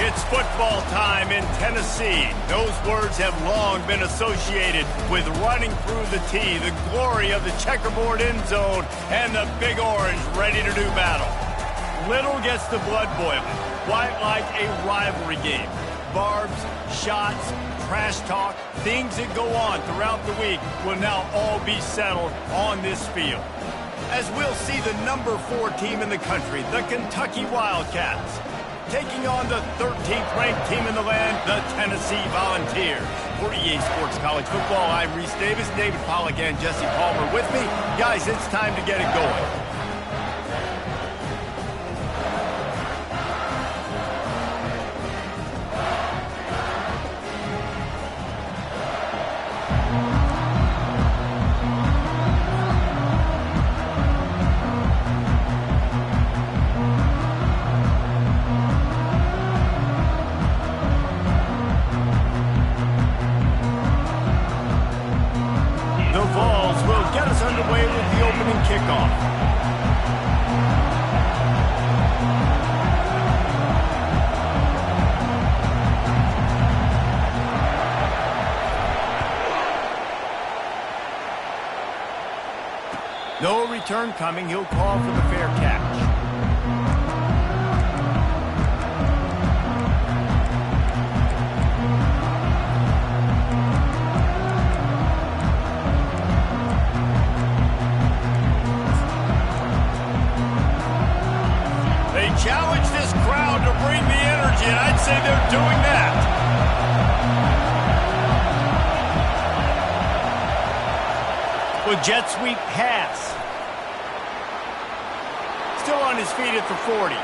It's football time in Tennessee. Those words have long been associated with running through the tee, the glory of the checkerboard end zone, and the Big Orange ready to do battle. Little gets the blood boiling, quite like a rivalry game. Barbs, shots, trash talk, things that go on throughout the week will now all be settled on this field. As we'll see the number 4 team in the country, the Kentucky Wildcats, taking on the 13th ranked team in the land, the Tennessee Volunteers. For EA Sports College Football, I'm Reese Davis, David Pollack, and Jesse Palmer with me. Guys, it's time to get it going. Underway with the opening kickoff. No return coming. He'll call for the fair catch. Challenge this crowd to bring the energy, and I'd say they're doing that. Well, jet sweep pass. Still on his feet at the 40.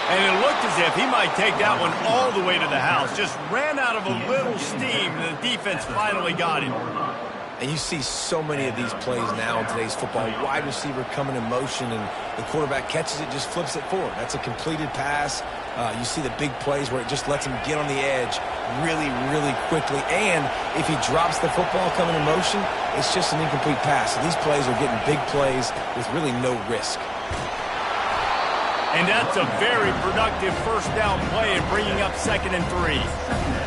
And it looked as if he might take that one all the way to the house. Just ran out of a little steam, and the defense finally got him. And you see so many of these plays now in today's football. Wide receiver coming in motion, and the quarterback catches it, just flips it forward. That's a completed pass. You see the big plays where it just lets him get on the edge really, really quickly. And if he drops the football coming in motion, it's just an incomplete pass. So these plays are getting big plays with really no risk. And that's a very productive first down play and bringing up 2nd and 3.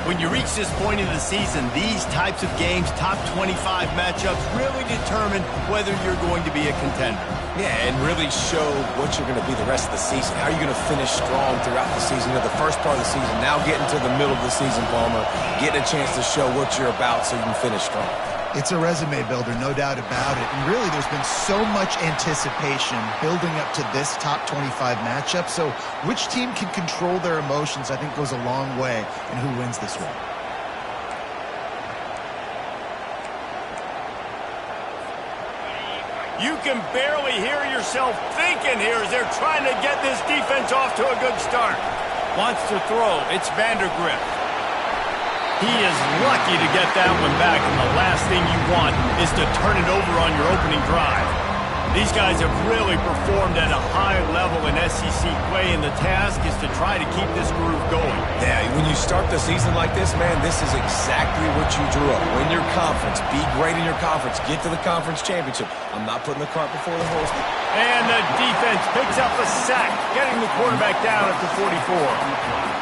When you reach this point in the season, these types of games, top 25 matchups, really determine whether you're going to be a contender. Yeah, and really show what you're going to be the rest of the season. How are you going to finish strong throughout the season? You know, the first part of the season, now getting to the middle of the season, Palmer, getting a chance to show what you're about so you can finish strong. It's a resume builder, no doubt about it. And really, there's been so much anticipation building up to this top 25 matchup. So which team can control their emotions, I think, goes a long way in who wins this one. You can barely hear yourself thinking here as they're trying to get this defense off to a good start. Wants to throw. It's Vandergrift. He is lucky to get that one back, and the last thing you want is to turn it over on your opening drive. These guys have really performed at a high level in SEC play, and the task is to try to keep this groove going. Yeah, when you start the season like this, man, this is exactly what you drew up. Win your conference. Be great in your conference. Get to the conference championship. I'm not putting the cart before the horse. And the defense picks up a sack, getting the quarterback down at the 44.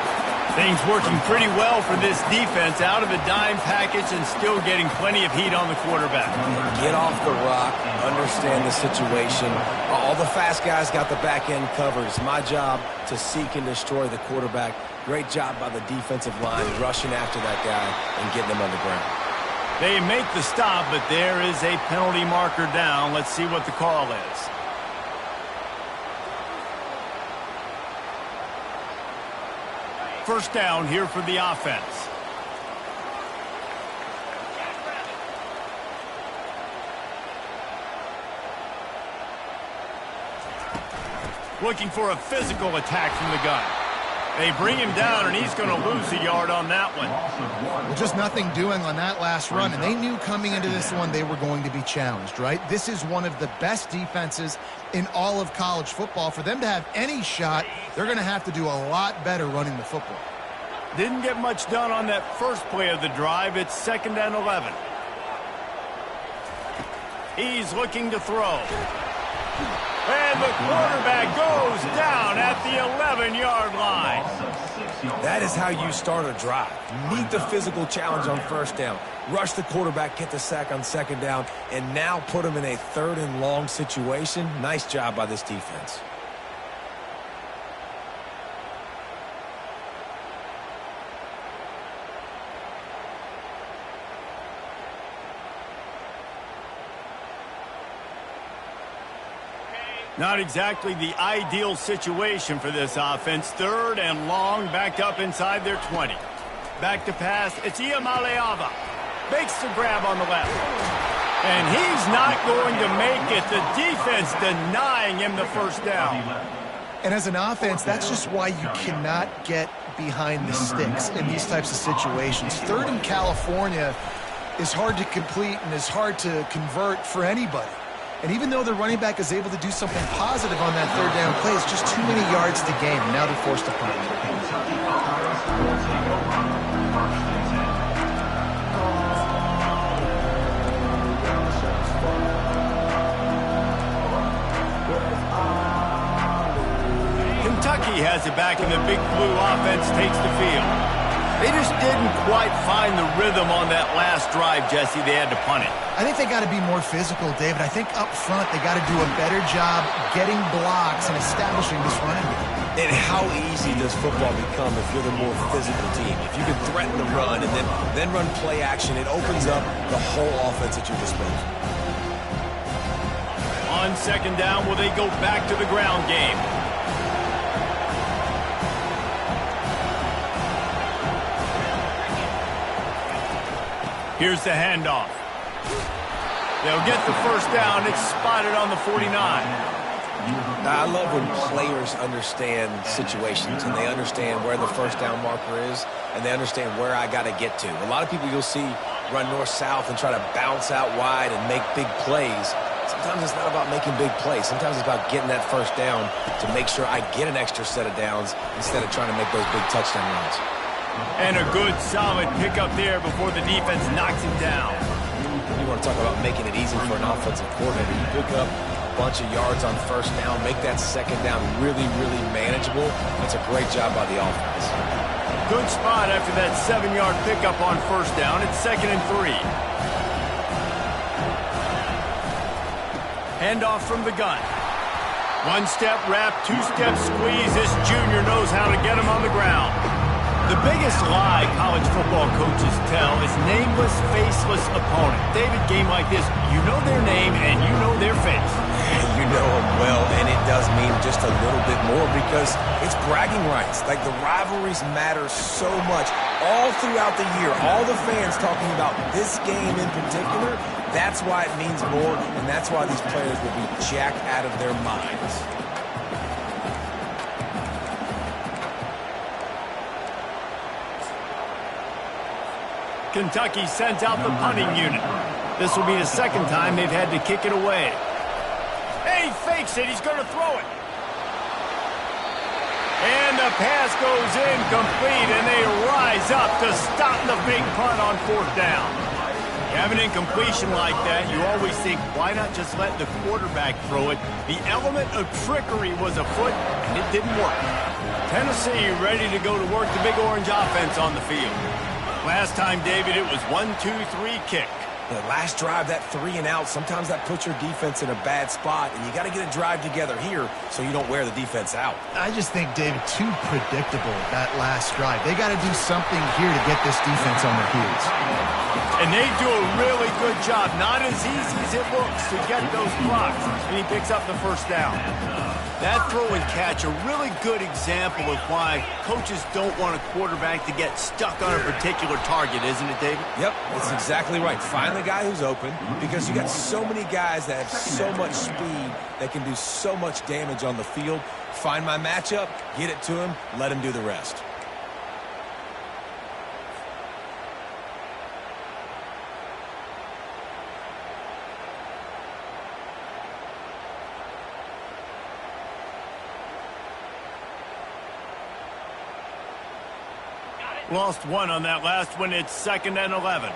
Things working pretty well for this defense, out of a dime package and still getting plenty of heat on the quarterback. Get off the rock, understand the situation. All the fast guys got the back end covered. It's my job to seek and destroy the quarterback. Great job by the defensive line rushing after that guy and getting him on the ground. They make the stop, but there is a penalty marker down. Let's see what the call is. First down here for the offense. Looking for a physical attack from the gun. They bring him down, and he's going to lose a yard on that one. Well, just nothing doing on that last run, and they knew coming into this one they were going to be challenged, right? This is one of the best defenses in all of college football. For them to have any shot, they're going to have to do a lot better running the football. Didn't get much done on that first play of the drive. It's 2nd and 11. He's looking to throw. And the quarterback goes down at the 11-yard line. That is how you start a drive. Meet the physical challenge on first down. Rush the quarterback, get the sack on 2nd down, and now put him in a 3rd and long situation. Nice job by this defense. Not exactly the ideal situation for this offense. 3rd and long, backed up inside their 20. Back to pass, it's Iamaleava. Makes the grab on the left. And he's not going to make it. The defense denying him the first down. And as an offense, that's just why you cannot get behind the sticks in these types of situations. 3rd in California is hard to complete and is hard to convert for anybody. And even though the running back is able to do something positive on that 3rd down play, it's just too many yards to gain. And now they're forced to punt. Kentucky has it back, and the Big Blue offense takes the field. They just didn't quite find the rhythm on that last drive, Jesse. They had to punt it. I think they got to be more physical, David. I think up front they got to do a better job getting blocks and establishing this running game. And how easy does football become if you're the more physical team? If you can threaten the run and then run play action, it opens up the whole offense at your disposal. On 2nd down, will they go back to the ground game? Here's the handoff. They'll get the first down. It's spotted on the 49. Now, I love when players understand situations and they understand where the first down marker is and they understand where I got to get to. A lot of people you'll see run north-south and try to bounce out wide and make big plays. Sometimes it's not about making big plays. Sometimes it's about getting that first down to make sure I get an extra set of downs instead of trying to make those big touchdown runs. And a good, solid pickup there before the defense knocks him down. You want to talk about making it easy for an offensive coordinator. You pick up a bunch of yards on first down, make that 2nd down really, really manageable. That's a great job by the offense. Good spot after that 7-yard pickup on first down. It's 2nd and 3. Handoff from the gun. 1-step wrap, 2-step squeeze. This junior knows how to get him on the ground. The biggest lie college football coaches tell is nameless, faceless opponent. David, game like this, you know their name and you know their face. You know them well, and it does mean just a little bit more because it's bragging rights. Like, the rivalries matter so much all throughout the year. All the fans talking about this game in particular, that's why it means more, and that's why these players will be jacked out of their minds. Kentucky sent out the punting unit. This will be the 2nd time they've had to kick it away. Hey, he fakes it. He's going to throw it. And the pass goes incomplete, and they rise up to stop the big punt on 4th down. You have an incompletion like that, you always think, why not just let the quarterback throw it? The element of trickery was afoot, and it didn't work. Tennessee ready to go to work the Big Orange offense on the field. Last time, David, it was 1-2-3 kick. The last drive, that 3 and out, sometimes that puts your defense in a bad spot, and you got to get a drive together here so you don't wear the defense out. I just think, David, too predictable, that last drive. They got to do something here to get this defense on their heels. And they do a really good job. Not as easy as it looks to get those blocks. And he picks up the first down. That throw and catch, a really good example of why coaches don't want a quarterback to get stuck on a particular target, isn't it, David? Yep, that's exactly right. Find the guy who's open, because you got so many guys that have so much speed that can do so much damage on the field. Find my matchup, get it to him, let him do the rest. Lost one on that last one. It's 2nd and 11.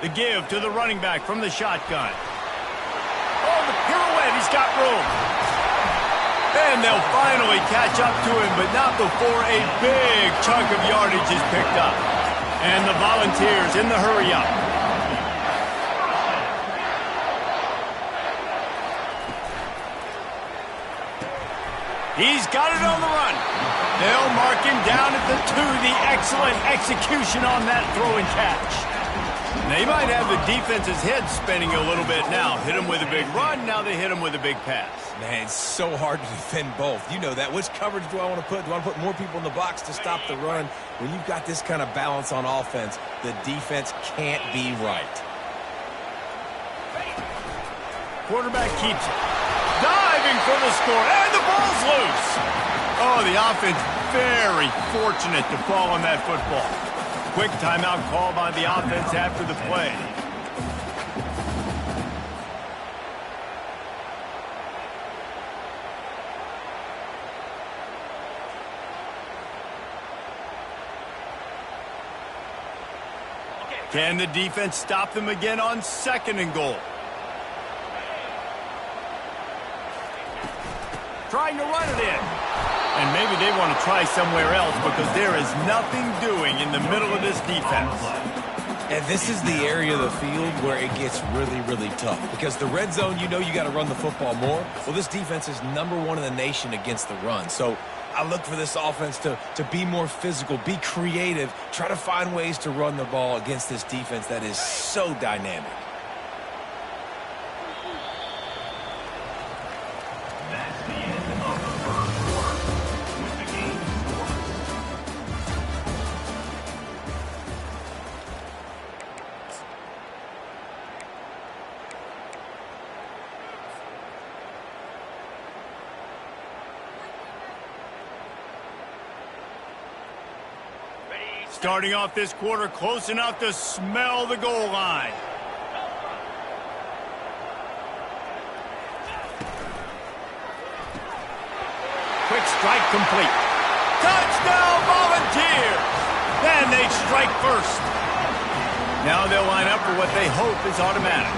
The give to the running back from the shotgun. Oh, the pirouette. He's got room. And they'll finally catch up to him, but not before a big chunk of yardage is picked up. And the Volunteers in the hurry-up. He's got it on the run. They'll mark him down at the 2. The excellent execution on that throw and catch. They might have the defense's head spinning a little bit now. Hit him with a big run, now they hit him with a big pass. Man, it's so hard to defend both. You know that. Which coverage do I want to put? Do I want to put more people in the box to stop the run? When you've got this kind of balance on offense, the defense can't be right. Quarterback keeps it. Diving for the score, and the ball's loose. Oh, the offense very fortunate to fall on that football. Quick timeout call by the offense after the play. Can the defense stop them again on 2nd and goal? Trying to run it in. And maybe they want to try somewhere else because there is nothing doing in the middle of this defense. And this is the area of the field where it gets really, really tough. Because the red zone, you know you got to run the football more. Well, this defense is #1 in the nation against the run. So I look for this offense to be more physical, be creative, try to find ways to run the ball against this defense that is so dynamic. Starting off this quarter close enough to smell the goal line. Quick strike complete. Touchdown Volunteers! Then they strike first. Now they'll line up for what they hope is automatic.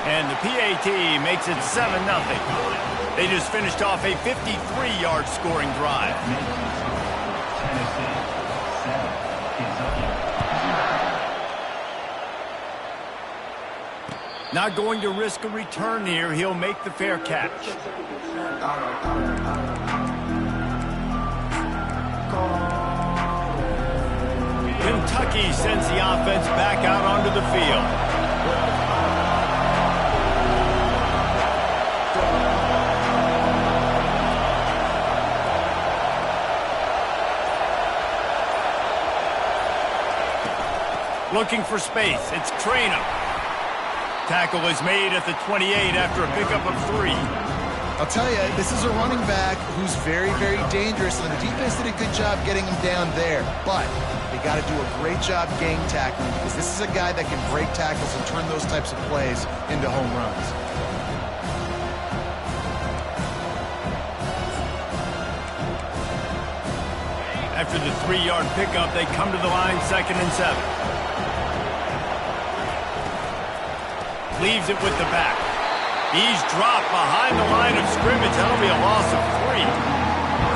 And the PAT makes it 7-0. They just finished off a 53-yard scoring drive. Not going to risk a return here. He'll make the fair catch. Kentucky sends the offense back out onto the field. Looking for space. It's Traynor. Tackle is made at the 28 after a pickup of 3. I'll tell you, this is a running back who's very, very dangerous, and the defense did a good job getting him down there. But they got to do a great job gang tackling, because this is a guy that can break tackles and turn those types of plays into home runs. After the 3-yard pickup, they come to the line 2nd and 7. Leaves it with the back. He's dropped behind the line of scrimmage. That'll be a loss of 3.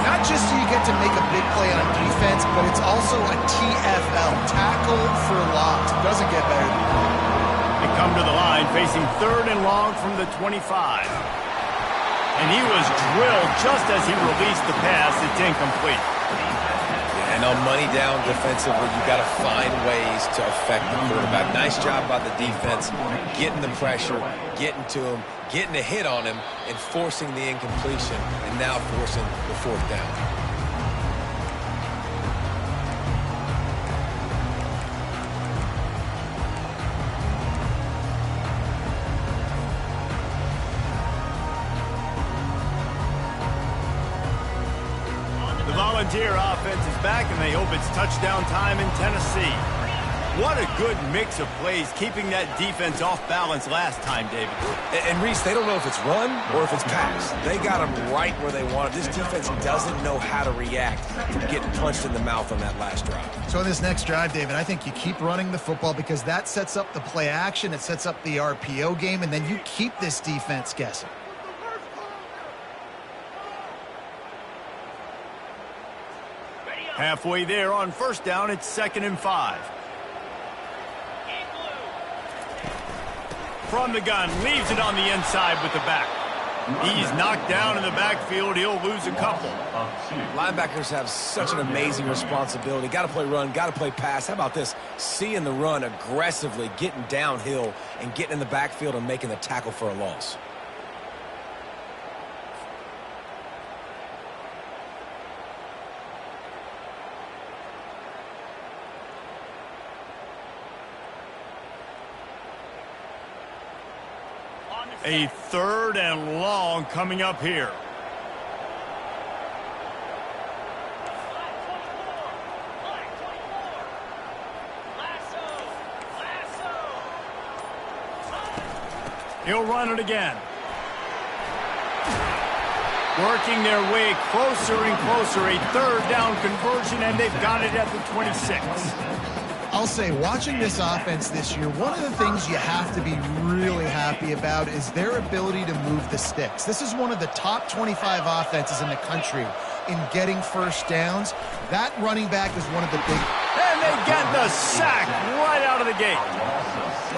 Not just so you get to make a big play on defense, but it's also a TFL, tackle for loss. It doesn't get better than that. They come to the line facing 3rd and long from the 25. And he was drilled just as he released the pass. It's incomplete. And on money down defensively, you got to find ways to affect the quarterback. Nice job by the defense, getting the pressure, getting to him, getting a hit on him, and forcing the incompletion, and now forcing the 4th down. Volunteer offense is back, and they hope it's touchdown time in Tennessee. What a good mix of plays, keeping that defense off balance last time, David. And Reese, they don't know if it's run or if it's pass. They got them right where they want it. This defense doesn't know how to react to getting punched in the mouth on that last drive. So in this next drive, David, I think you keep running the football because that sets up the play action, it sets up the RPO game, and then you keep this defense guessing. Halfway there on 1st down, it's 2nd and 5. From the gun, leaves it on the inside with the back. He's knocked down in the backfield. He'll lose a couple. Linebackers have such an amazing responsibility. Got to play run, got to play pass. How about this? Seeing the run aggressively, getting downhill, and getting in the backfield and making the tackle for a loss. A 3rd and long coming up here. He'll run it again. Working their way closer and closer. A 3rd down conversion, and they've got it at the 26. I'll say, watching this offense this year, one of the things you have to be really happy about is their ability to move the sticks. This is one of the top 25 offenses in the country in getting 1st downs. That running back is one of the big... And they get the sack right out of the gate.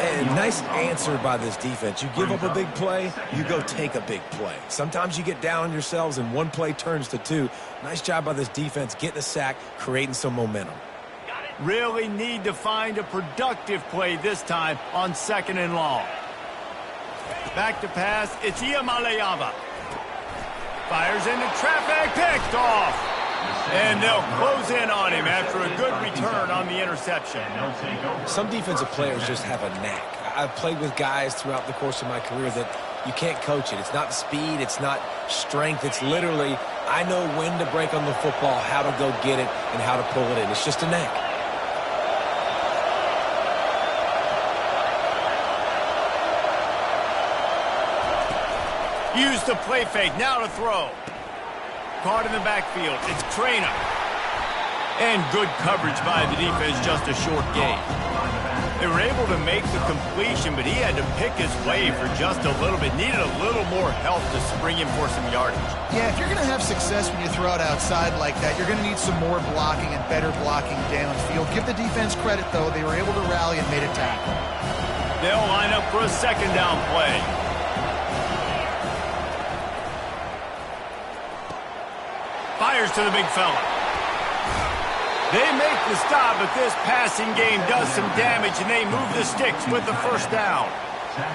And nice answer by this defense. You give up a big play, you go take a big play. Sometimes you get down on yourselves and one play turns to 2. Nice job by this defense, getting a sack, creating some momentum. Really need to find a productive play this time on 2nd and long. Back to pass, it's Iamaleava. Fires into traffic, picked off. And they'll close in on him after a good return on the interception. Some defensive players just have a knack. I've played with guys throughout the course of my career that you can't coach it. It's not speed, it's not strength. It's literally, I know when to break on the football, how to go get it, and how to pull it in. It's just a knack. Use the play fake, now to throw. Caught in the backfield, it's Trainer. And good coverage by the defense, just a short gain. They were able to make the completion, but he had to pick his way for just a little bit. Needed a little more help to spring him for some yardage. Yeah, if you're going to have success when you throw it outside like that, you're going to need some more blocking and better blocking downfield. Give the defense credit, though. They were able to rally and made a tackle. They'll line up for a 2nd down play. Fires to the big fella. They make the stop, but this passing game does some damage, and they move the sticks with the 1st down.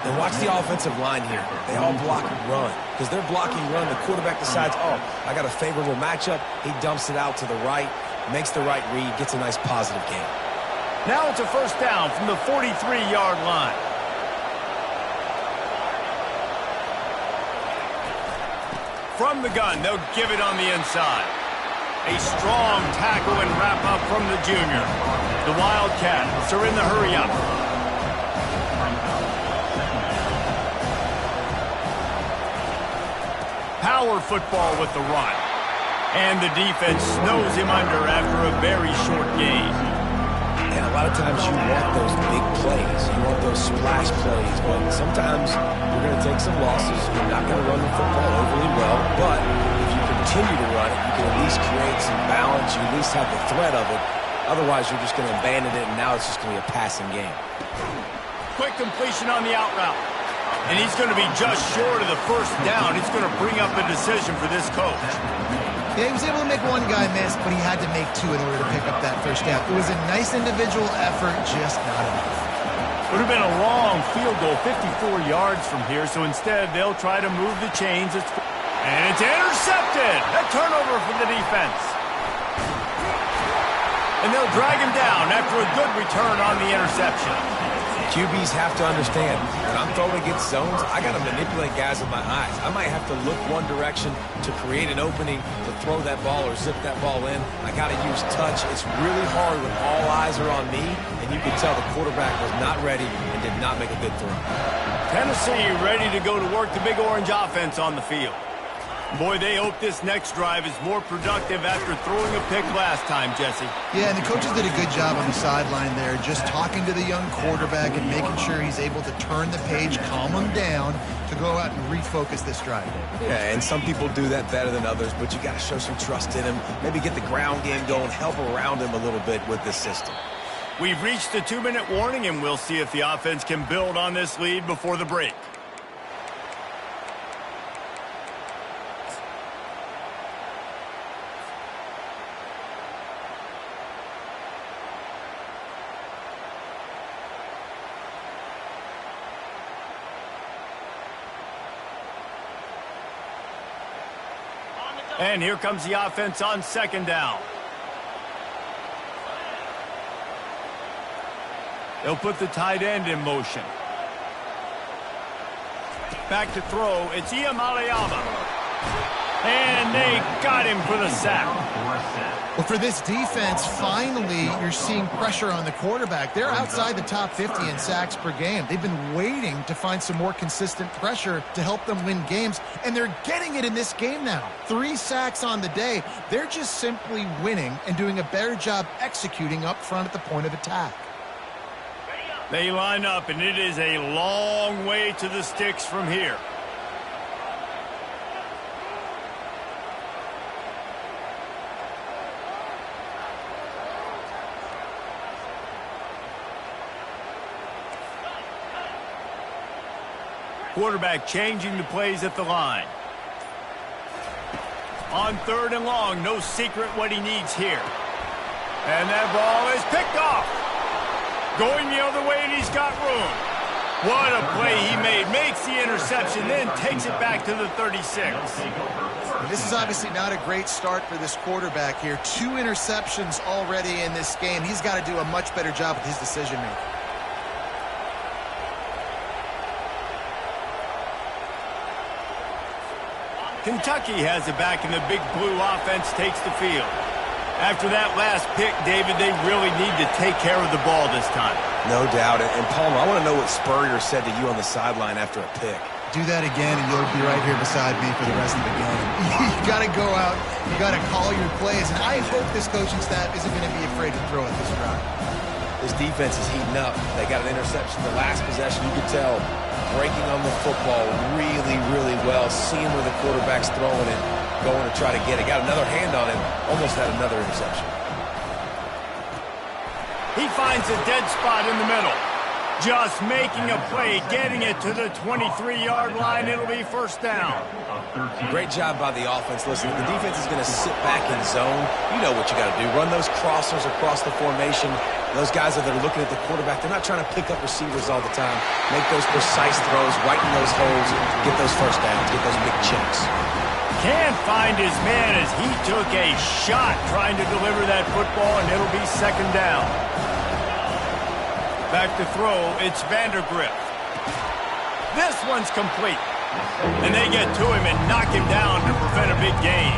And watch the offensive line here. They all block and run. Because they're blocking run, the quarterback decides, oh, I got a favorable matchup. He dumps it out to the right, makes the right read, gets a nice positive gain. Now it's a 1st down from the 43-yard line. From the gun, they'll give it on the inside. A strong tackle and wrap-up from the junior. The Wildcats are in the hurry-up. Power football with the run. And the defense snows him under after a very short gain. And a lot of times you want those big plays. You want those splash plays. But sometimes you're going to take some losses. You're not going to run the football overly well. But if you can continue to run it, you can at least create some balance. You at least have the threat of it. Otherwise, you're just going to abandon it, and now it's just going to be a passing game. Quick completion on the out route. And he's going to be just short of the first down. It's going to bring up a decision for this coach. Yeah, he was able to make one guy miss, but he had to make two in order to pick up that first down. It was a nice individual effort, just not enough. Would have been a long field goal, 54 yards from here, so instead they'll try to move the chains. And it's intercepted! A turnover for the defense. And they'll drag him down after a good return on the interception. QBs have to understand, when I'm throwing against zones, I got to manipulate guys with my eyes. I might have to look one direction to create an opening to throw that ball or zip that ball in. I got to use touch. It's really hard when all eyes are on me, and you can tell the quarterback was not ready and did not make a good throw. Tennessee ready to go to work the Big Orange offense on the field. Boy, they hope this next drive is more productive after throwing a pick last time, Jesse. Yeah, and the coaches did a good job on the sideline there, just talking to the young quarterback and making sure he's able to turn the page, calm him down, to go out and refocus this drive. Yeah, and some people do that better than others, but you got to show some trust in him, maybe get the ground game going, help around him a little bit with this system. We've reached the 2-minute warning, and we'll see if the offense can build on this lead before the break. And here comes the offense on second down. They'll put the tight end in motion. Back to throw. It's Iamaleava. And they got him for the sack. Well, for this defense, finally, you're seeing pressure on the quarterback. They're outside the top 50 in sacks per game. They've been waiting to find some more consistent pressure to help them win games, and they're getting it in this game now. 3 sacks on the day. They're just simply winning and doing a better job executing up front at the point of attack. They line up, and it is a long way to the sticks from here. Quarterback changing the plays at the line. On 3rd and long, no secret what he needs here. And that ball is picked off. Going the other way, and he's got room. What a play he made. Makes the interception, then takes it back to the 36. This is obviously not a great start for this quarterback here. 2 interceptions already in this game. He's got to do a much better job with his decision-making. Kentucky has it back, and the Big Blue offense takes the field. After that last pick, David, they really need to take care of the ball this time. No doubt. And Palmer, I want to know what Spurrier said to you on the sideline after a pick. Do that again, and you'll be right here beside me for the rest of the game. You got to go out. You got to call your plays, and I hope this coaching staff isn't going to be afraid to throw at this drive. This defense is heating up. They got an interception the last possession. You could tell breaking on the football really, really well, seeing where the quarterback's throwing it, going to try to get it. Got another hand on it, almost had another interception. He finds a dead spot in the middle. Just making a play, getting it to the 23-yard line. It'll be first down. Great job by the offense. Listen, the defense is going to sit back in zone. You know what you got to do. Run those crossers across the formation. Those guys that are looking at the quarterback, they're not trying to pick up receivers all the time. Make those precise throws, right in those holes, get those first downs, get those big checks. Can't find his man as he took a shot trying to deliver that football, and it'll be second down. Back to throw, it's Vandergrift. This one's complete. And they get to him and knock him down to prevent a big gain.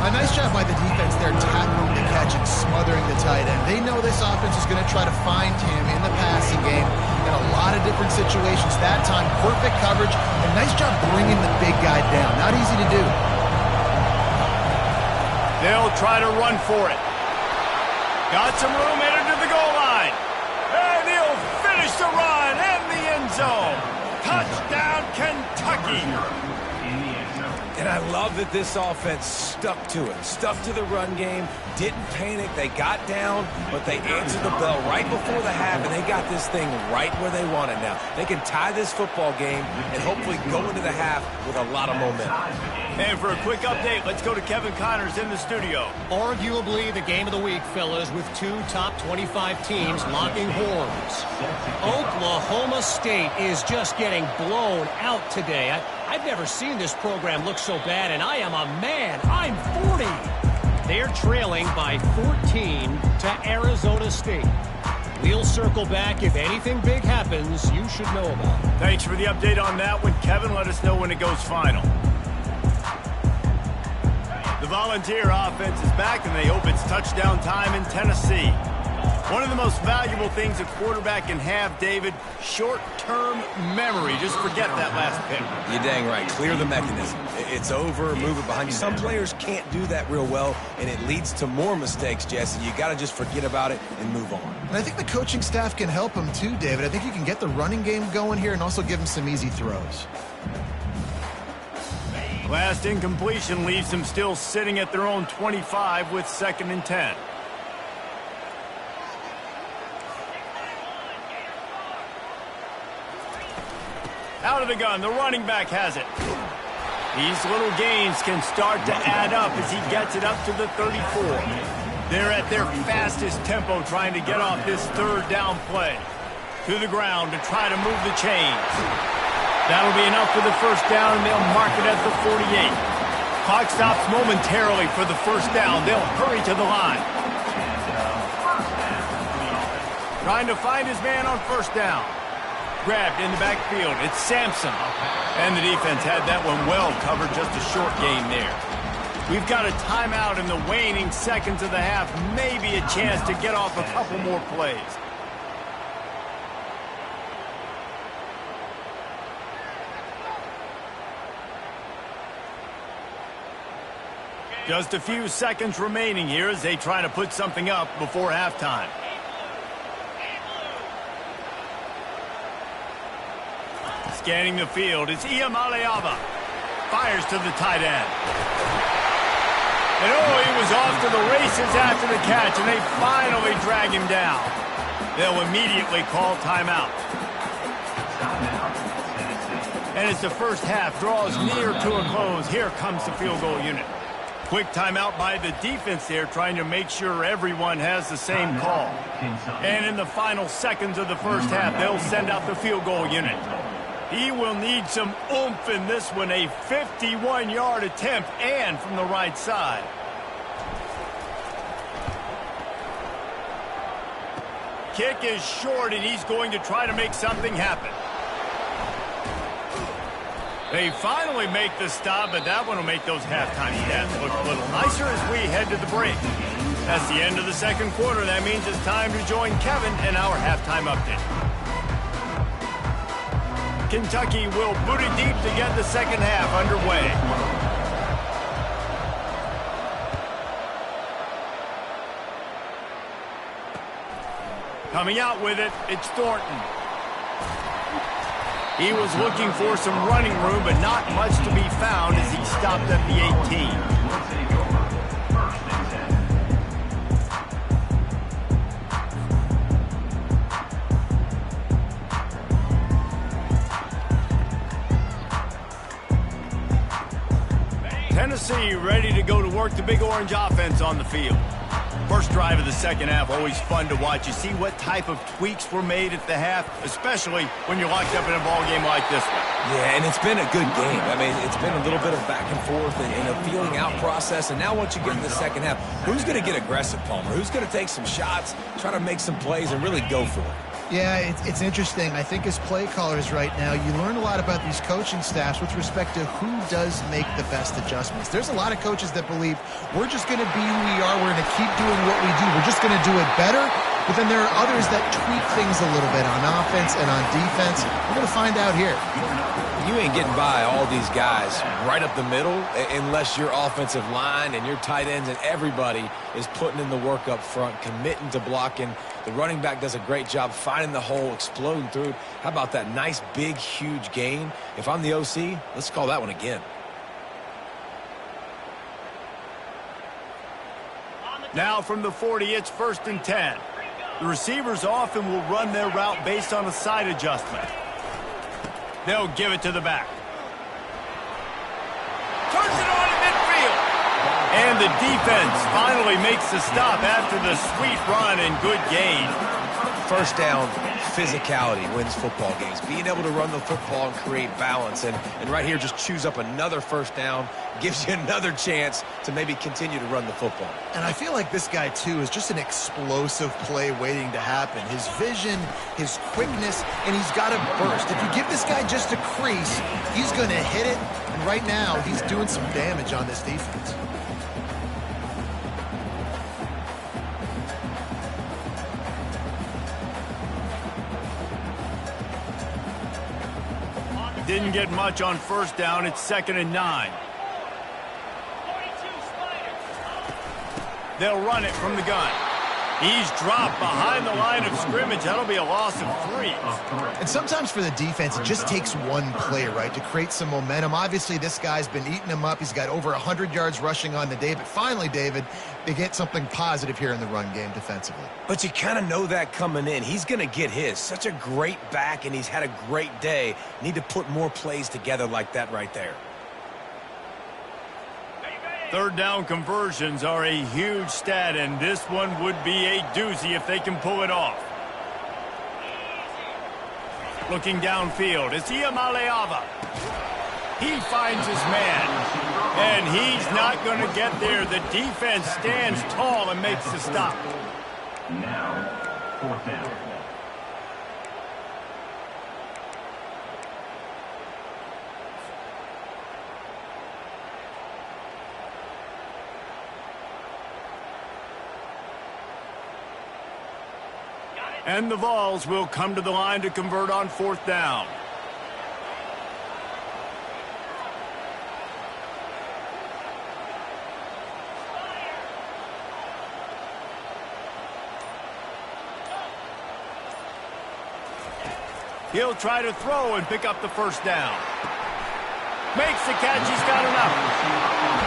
A nice job by the defense there, tackling the catch and smothering the tight end. They know this offense is going to try to find him in the passing game in a lot of different situations. That time, perfect coverage, and nice job bringing the big guy down. Not easy to do. They'll try to run for it. Got some room, headed to the goal line. And he'll finish the run in the end zone. Touchdown, Kentucky. And And I love that this offense stuck to it, stuck to the run game, didn't panic. They got down, but they answered the bell right before the half, and they got this thing right where they want it now. They can tie this football game and hopefully go into the half with a lot of momentum. And for a quick update, let's go to Kevin Connors in the studio. Arguably the game of the week, fellas, with two top 25 teams locking horns. Oklahoma State is just getting blown out today. I've never seen this program look so bad, and I am a man. I'm 40. They're trailing by 14 to Arizona State. We'll circle back. If anything big happens, you should know about it. Thanks for the update on that one, Kevin. Let us know when it goes final. The Volunteer offense is back, and they hope it's touchdown time in Tennessee. One of the most valuable things a quarterback can have, David, short-term memory. Just forget that last pick. You're dang right. Clear the mechanism. It's over, move it behind you. Some players can't do that real well, and it leads to more mistakes, Jesse. You got to just forget about it and move on. And I think the coaching staff can help him too, David. I think you can get the running game going here and also give him some easy throws. Last incompletion leaves them still sitting at their own 25 with 2nd and 10. Out of the gun, the running back has it. These little gains can start to add up as he gets it up to the 34. They're at their fastest tempo trying to get off this 3rd down play. To the ground to try to move the chains. That'll be enough for the 1st down, and they'll mark it at the 48. Clock stops momentarily for the 1st down. They'll hurry to the line. Trying to find his man on 1st down. Grabbed in the backfield. It's Sampson. And the defense had that one well covered. Just a short gain there. We've got a timeout in the waning seconds of the half. Maybe a chance to get off a couple more plays. Just a few seconds remaining here as they try to put something up before halftime. Scanning the field, it's Iamaleava. Fires to the tight end. And he was off to the races after the catch, and they finally drag him down. They'll immediately call timeout. And as the first half draws near to a close, here comes the field goal unit. Quick timeout by the defense there, trying to make sure everyone has the same call. And in the final seconds of the first half, they'll send out the field goal unit. He will need some oomph in this one, a 51-yard attempt, and from the right side. Kick is short, and he's going to try to make something happen. They finally make the stop, but that one will make those halftime stats look a little nicer as we head to the break. That's the end of the 2nd quarter. That means it's time to join Kevin in our halftime update. Kentucky will boot it deep to get the 2nd half underway. Coming out with it, it's Thornton. He was looking for some running room, but not much to be found as he stopped at the 18. Tennessee ready to go to work the Big Orange offense on the field. First drive of the 2nd half, always fun to watch. You see what type of tweaks were made at the half, especially when you're locked up in a ball game like this one. Yeah, and it's been a good game. I mean, it's been a little bit of back and forth and a feeling out process. And now once you get in the 2nd half, who's going to get aggressive, Palmer? Who's going to take some shots, try to make some plays, and really go for it? Yeah, it's interesting. I think as play callers right now, you learn a lot about these coaching staffs with respect to who does make the best adjustments. There's a lot of coaches that believe we're just going to be who we are. We're going to keep doing what we do. We're just going to do it better. But then there are others that tweak things a little bit on offense and on defense. We're going to find out here. You ain't getting by all these guys right up the middle unless your offensive line and your tight ends and everybody is putting in the work up front, committing to blocking. The running back does a great job finding the hole, exploding through. How about that nice, big, huge gain? If I'm the OC, let's call that one again. Now from the 40, it's 1st and 10. The receivers often will run their route based on a side adjustment. They'll give it to the back. Turns it on in midfield. And the defense finally makes the stop after the sweet run and good gain. First down, physicality wins football games. Being able to run the football and create balance. And right here, just choose up another first down, gives you another chance to maybe continue to run the football. And I feel like this guy, too, is just an explosive play waiting to happen. His vision, his quickness, and he's got a burst. If you give this guy just a crease, he's going to hit it. And right now, he's doing some damage on this defense. Didn't get much on first down. It's 2nd and 9. They'll run it from the gun. He's dropped behind the line of scrimmage. That'll be a loss of 3. And sometimes for the defense, it just takes one play, right, to create some momentum. Obviously, this guy's been eating him up. He's got over 100 yards rushing on the day. But finally, David, they get something positive here in the run game defensively. But you kind of know that coming in. He's going to get his. Such a great back, and he's had a great day. Need to put more plays together like that right there. 3rd down conversions are a huge stat, and this one would be a doozy if they can pull it off. Looking downfield, it's Iamaleava. He finds his man, and he's not going to get there. The defense stands tall and makes the stop. Now, 4th down. And the Vols will come to the line to convert on 4th down. He'll try to throw and pick up the first down. Makes the catch. He's got enough.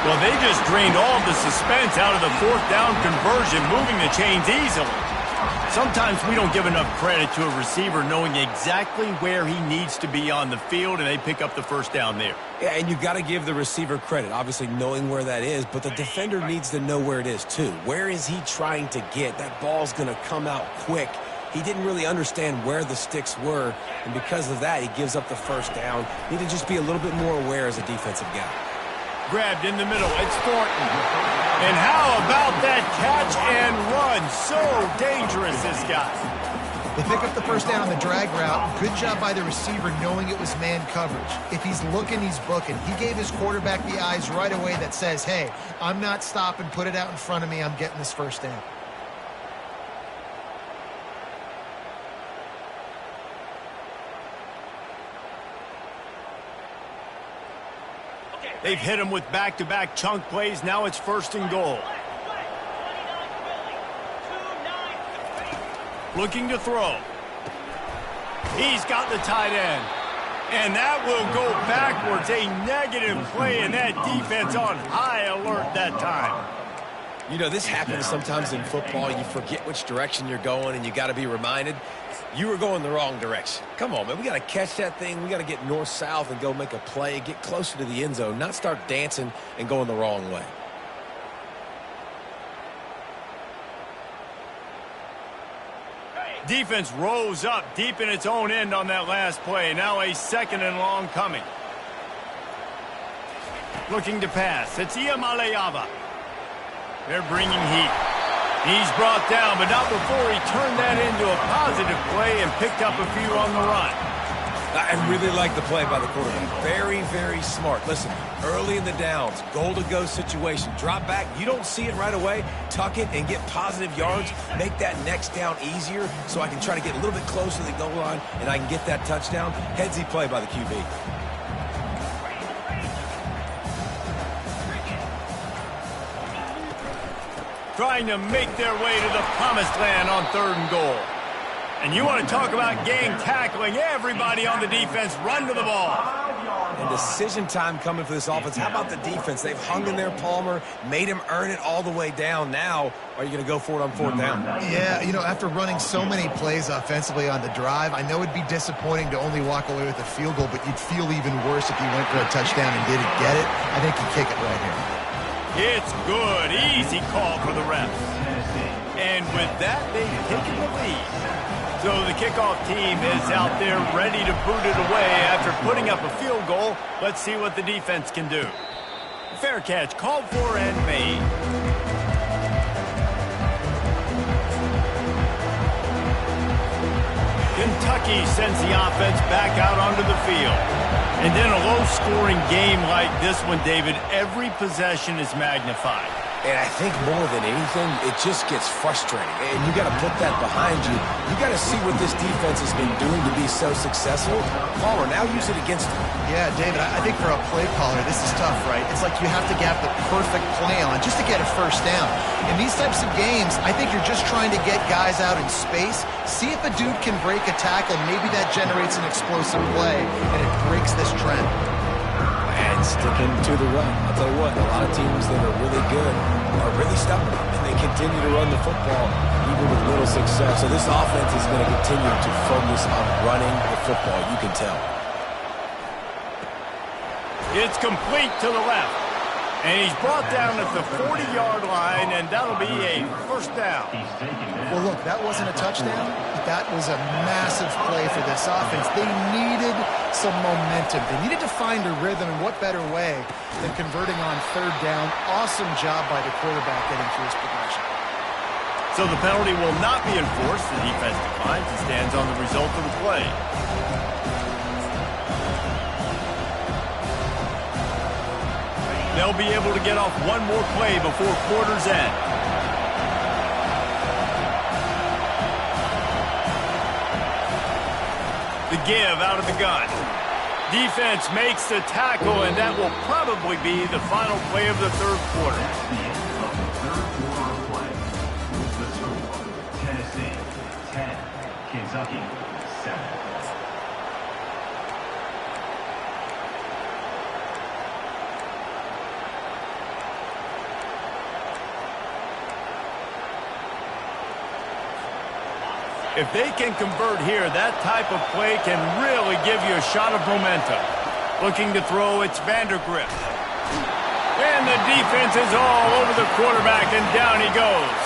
Well, they just drained all the suspense out of the 4th down conversion, moving the chains easily. Sometimes we don't give enough credit to a receiver knowing exactly where he needs to be on the field, and they pick up the first down there. Yeah, and you got to give the receiver credit, obviously knowing where that is, but the defender needs to know where it is too. Where is he trying to get? That ball's going to come out quick. He didn't really understand where the sticks were, and because of that, he gives up the first down. Need to just be a little bit more aware as a defensive guy. Grabbed in the middle. It's Thornton. And how about that catch and run? So dangerous, this guy. They pick up the first down on the drag route. Good job by the receiver knowing it was man coverage. If he's looking, he's booking. He gave his quarterback the eyes right away that says, hey, I'm not stopping. Put it out in front of me. I'm getting this first down. They've hit him with back-to-back chunk plays. Now it's 1st and goal. Looking to throw. He's got the tight end. And that will go backwards. A negative play, and that defense on high alert that time. You know, this happens sometimes in football. You forget which direction you're going, and you got to be reminded you were going the wrong direction. Come on, man. We got to catch that thing. We got to get north-south and go make a play, get closer to the end zone, not start dancing and going the wrong way. Defense rose up deep in its own end on that last play. Now a 2nd and long coming. Looking to pass. It's Iamaleava. They're bringing heat. He's brought down, but not before he turned that into a positive play and picked up a few on the run. I really like the play by the quarterback. Very, very smart. Listen, early in the downs, goal-to-go situation. Drop back. You don't see it right away. Tuck it and get positive yards. Make that next down easier so I can try to get a little bit closer to the goal line and I can get that touchdown. Headsy play by the QB. Trying to make their way to the promised land on 3rd and goal. And you want to talk about gang tackling. Everybody on the defense run to the ball. And decision time coming for this offense. How about the defense? They've hung in there, Palmer, made him earn it all the way down. Now, are you going to go for it on 4th down? Yeah, you know, after running so many plays offensively on the drive, I know it'd be disappointing to only walk away with a field goal, but you'd feel even worse if you went for a touchdown and didn't get it. I think you kick it right here. It's good. Easy call for the refs. And with that, they've taken the lead. So the kickoff team is out there ready to boot it away after putting up a field goal. Let's see what the defense can do. Fair catch called for and made. Kentucky sends the offense back out onto the field. And in a low-scoring game like this one, David, every possession is magnified. And I think more than anything, it just gets frustrating. And you got to put that behind you. You got to see what this defense has been doing to be so successful. Palmer, now use it against them. Yeah, David, I think for a play caller, this is tough, right? It's like you have to get the perfect play on just to get a first down. In these types of games, I think you're just trying to get guys out in space, see if a dude can break a tackle. Maybe that generates an explosive play, and it breaks this trend. And sticking to the run. I'll tell you what, a lot of teams that are really good are really stubborn, and they continue to run the football even with little success. So this offense is going to continue to focus on running the football, you can tell. It's complete to the left. And he's brought down at the 40-yard line, and that'll be a first down. Well, look, that wasn't a touchdown, but that was a massive play for this offense. They needed some momentum. They needed to find a rhythm, and what better way than converting on 3rd down. Awesome job by the quarterback getting through his progression. So the penalty will not be enforced. The defense declines and stands on the result of the play. They'll be able to get off one more play before quarter's end. The give out of the gun. Defense makes the tackle, and that will probably be the final play of the 3rd quarter. That's the end of the 3rd quarter of play. The score, Tennessee 10, Kentucky 7. If they can convert here, that type of play can really give you a shot of momentum. Looking to throw, it's Vandergrift. And the defense is all over the quarterback, and down he goes.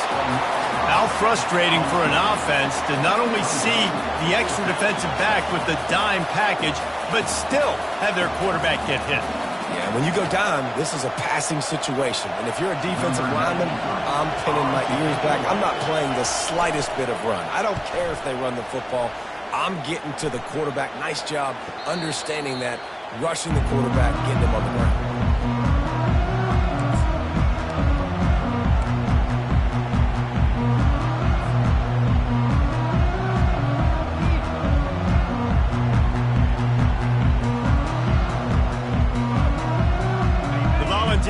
How frustrating for an offense to not only see the extra defensive back with the dime package, but still have their quarterback get hit. Yeah, when you go down, this is a passing situation. And if you're a defensive lineman, I'm pinning my ears back. I'm not playing the slightest bit of run. I don't care if they run the football. I'm getting to the quarterback. Nice job understanding that, rushing the quarterback, getting him on the ground.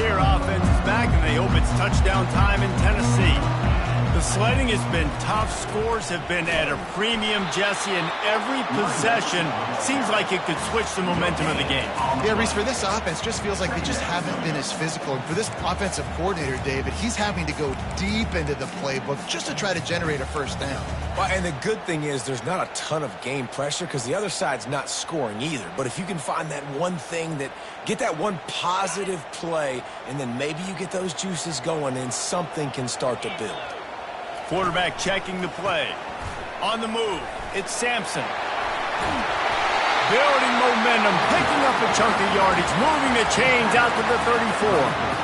Offense is back, and they hope it's touchdown time in Tennessee. The sledding has been tough. Scores have been at a premium, Jesse, and every possession seems like it could switch the momentum of the game. Yeah, Reese, for this offense, just feels like they just haven't been as physical. And for this offensive coordinator, David, he's having to go deep into the playbook just to try to generate a first down. Well, and the good thing is there's not a ton of game pressure because the other side's not scoring either. But if you can find that one thing get that one positive play, and then maybe you get those juices going and something can start to build. Quarterback checking the play. On the move, it's Sampson. Building momentum, picking up a chunk of yardage, moving the chains out to the 34.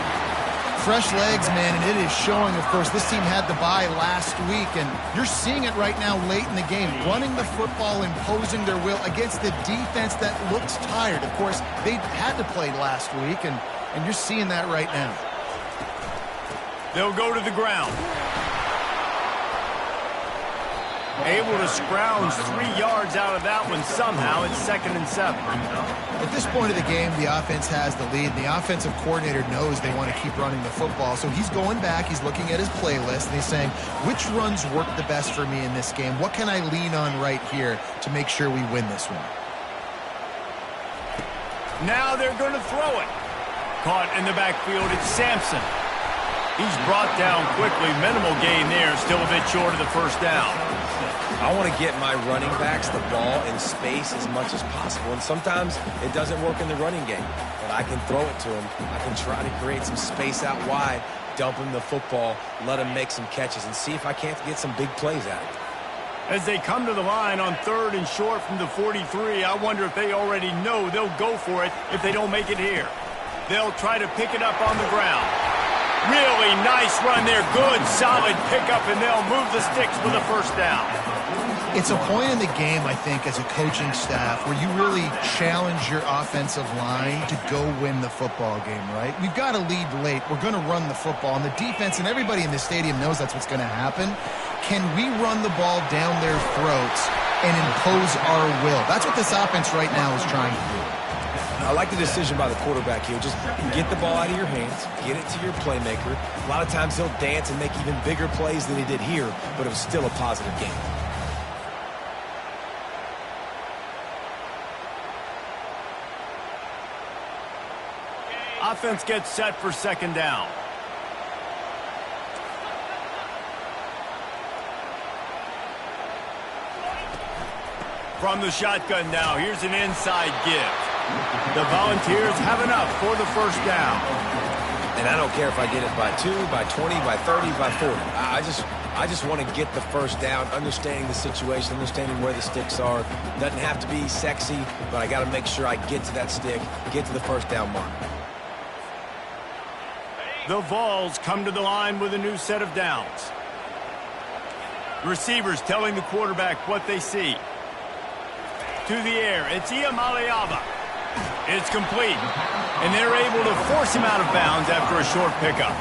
Fresh legs, man, and it is showing, of course. This team had the bye last week, and you're seeing it right now late in the game. Running the football, imposing their will against the defense that looks tired. Of course, they had to play last week, and you're seeing that right now. They'll go to the ground. Able to scrounge 3 yards out of that one somehow. It's 2nd and 7. At this point of the game, the offense has the lead. The offensive coordinator knows they want to keep running the football. So he's going back, he's looking at his playlist, and he's saying, which runs work the best for me in this game? What can I lean on right here to make sure we win this one? Now they're going to throw it. Caught in the backfield, it's Sampson. He's brought down quickly. Minimal gain there, still a bit short of the first down. I want to get my running backs the ball in space as much as possible. And sometimes it doesn't work in the running game. But I can throw it to them. I can try to create some space out wide, dump him the football, let him make some catches, and see if I can't get some big plays out of it. As they come to the line on 3rd and short from the 43, I wonder if they already know they'll go for it if they don't make it here. They'll try to pick it up on the ground. Really nice run there. Good, solid pickup, and they'll move the sticks for the first down. It's a point in the game, I think, as a coaching staff where you really challenge your offensive line to go win the football game, right? We've got to lead late. We're going to run the football. And the defense and everybody in the stadium knows that's what's going to happen. Can we run the ball down their throats and impose our will? That's what this offense right now is trying to do. I like the decision by the quarterback here. Just get the ball out of your hands, get it to your playmaker. A lot of times he'll dance and make even bigger plays than he did here, but it was still a positive game. Offense gets set for 2nd down. From the shotgun now, here's an inside give. The Volunteers have enough for the first down. And I don't care if I get it by 2, by 20, by 30, by 40. I just want to get the first down, understanding the situation, understanding where the sticks are. Doesn't have to be sexy, but I got to make sure I get to that stick, get to the first down mark. The Vols come to the line with a new set of downs. Receivers telling the quarterback what they see. To the air, it's Iamaleava. It's complete, and they're able to force him out of bounds after a short pickup.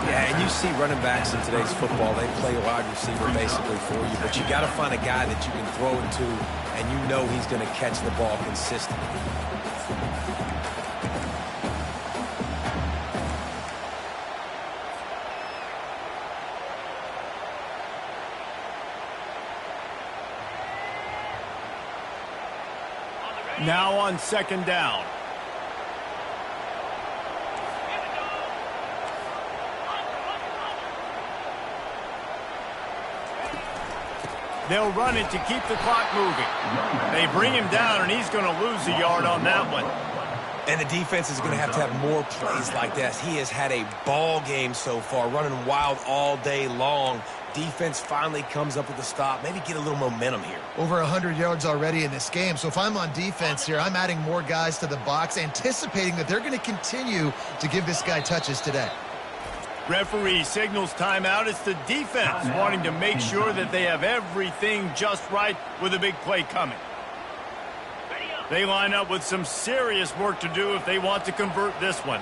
Yeah, and you see running backs in today's football, they play wide receiver basically for you, but you got to find a guy that you can throw it to, and you know he's going to catch the ball consistently. Now on 2nd down. They'll run it to keep the clock moving. They bring him down, and he's going to lose a yard on that one. And the defense is going to have more plays like this. He has had a ball game so far, running wild all day long. Defense finally comes up with a stop. Maybe get a little momentum here. Over 100 yards already in this game. So if I'm on defense here, I'm adding more guys to the box, anticipating that they're going to continue to give this guy touches today. Referee signals timeout. It's the defense wanting to make sure that they have everything just right with a big play coming. They line up with some serious work to do if they want to convert this one.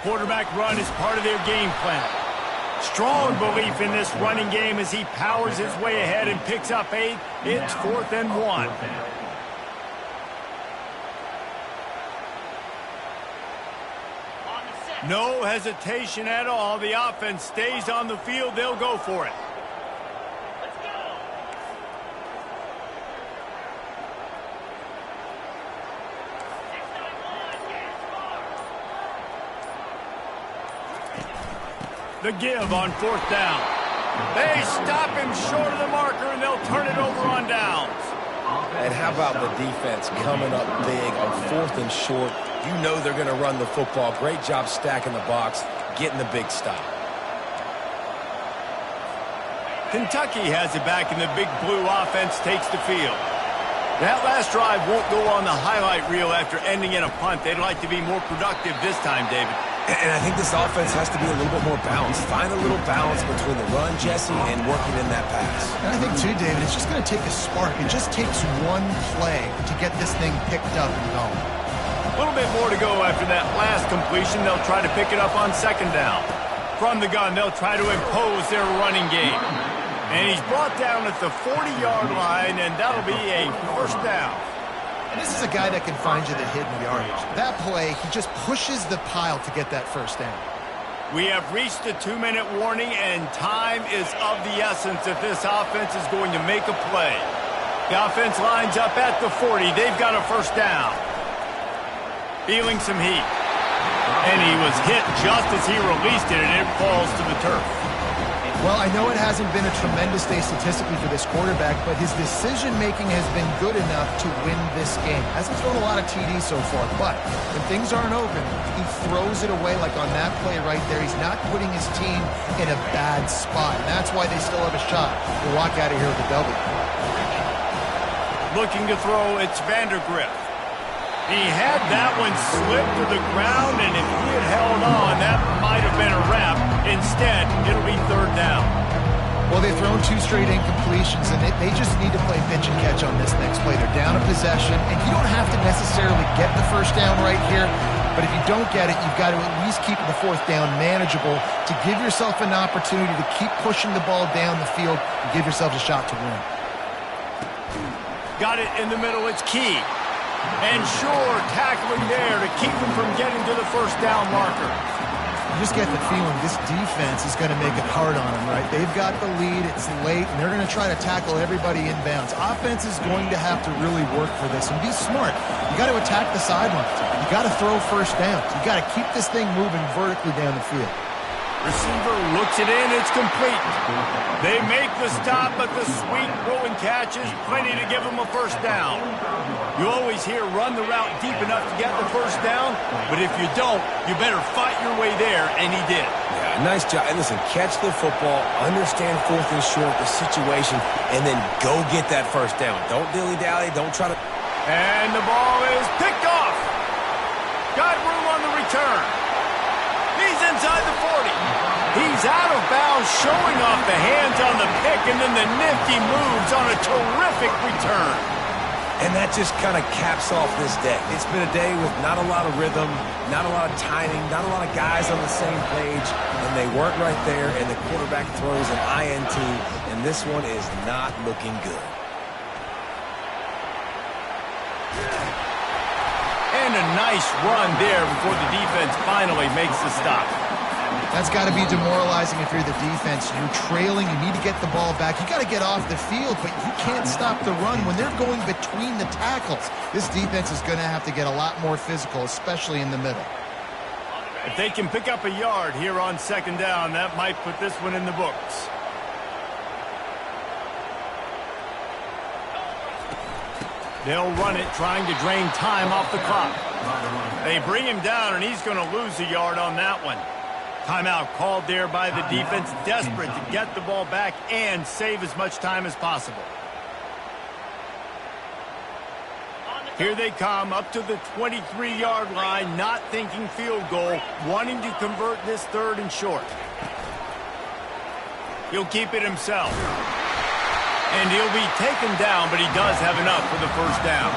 Quarterback run is part of their game plan. Strong belief in this running game as he powers his way ahead and picks up 8. It's 4th and 1. No hesitation at all. The offense stays on the field. They'll go for it. The give on 4th down. They stop him short of the marker, and they'll turn it over on downs. And how about the defense coming up big on 4th and short? You know they're going to run the football. Great job stacking the box, getting the big stop. Kentucky has it back, and the Big Blue offense takes the field. That last drive won't go on the highlight reel after ending in a punt. They'd like to be more productive this time, David. And I think this offense has to be a little bit more balanced. Find a little balance between the run, Jesse, and working in that pass. And I think, too, David, it's just going to take a spark. It just takes one play to get this thing picked up and going. A little bit more to go after that last completion. They'll try to pick it up on second down. From the gun, they'll try to impose their running game. And he's brought down at the 40-yard line, and that'll be a first down. And this is a guy that can find you the hidden yardage. That play, he just pushes the pile to get that first down. We have reached the 2-minute warning, and time is of the essence if this offense is going to make a play. The offense lines up at the 40. They've got a first down. Feeling some heat. And he was hit just as he released it, and it falls to the turf. Well, I know it hasn't been a tremendous day statistically for this quarterback, but his decision-making has been good enough to win this game. Hasn't thrown a lot of TDs so far, but when things aren't open, he throws it away like on that play right there. He's not putting his team in a bad spot, and that's why they still have a shot to walk out of here with a W. Looking to throw, it's Vandergrift. He had that one slip to the ground, and if he had held on, that might have been a wrap. Instead, it'll be third down. Well, they've thrown 2 straight incompletions, and they just need to play pitch and catch on this next play. They're down a possession, and you don't have to necessarily get the first down right here, but if you don't get it, you've got to at least keep the fourth down manageable to give yourself an opportunity to keep pushing the ball down the field and give yourselves a shot to win. Got it in the middle. It's Key. And sure, tackling there to keep him from getting to the first down marker. You just get the feeling this defense is going to make it hard on them, right? They've got the lead, it's late, and they're going to try to tackle everybody inbounds. Offense is going to have to really work for this and be smart. You got to attack the sidelines. You got to throw first downs. You got to keep this thing moving vertically down the field. Receiver looks it in, it's complete. They make the stop, but the sweet throwing catch is plenty to give them a first down. You always hear run the route deep enough to get the first down, but if you don't, you better fight your way there, and he did. Yeah, nice job. And listen, catch the football, understand fourth and short, the situation, and then go get that first down. Don't dilly-dally, don't try to... And the ball is picked off. Got room on the return. He's inside the 40. He's out of bounds, showing off the hands on the pick, and then the nifty moves on a terrific return. And that just kind of caps off this day. It's been a day with not a lot of rhythm, not a lot of timing, not a lot of guys on the same page, and they weren't right there, and the quarterback throws an INT, and this one is not looking good. And a nice run there before the defense finally makes the stop. That's got to be demoralizing if you're the defense. You're trailing. You need to get the ball back. You got to get off the field, but you can't stop the run when they're going between the tackles. This defense is going to have to get a lot more physical, especially in the middle. If they can pick up a yard here on second down, that might put this one in the books. They'll run it, trying to drain time off the clock. They bring him down, and he's going to lose a yard on that one. Timeout called there by the defense, desperate to get the ball back and save as much time as possible. Here they come up to the 23-yard line, not thinking field goal, wanting to convert this third and short. He'll keep it himself. And he'll be taken down, but he does have enough for the first down.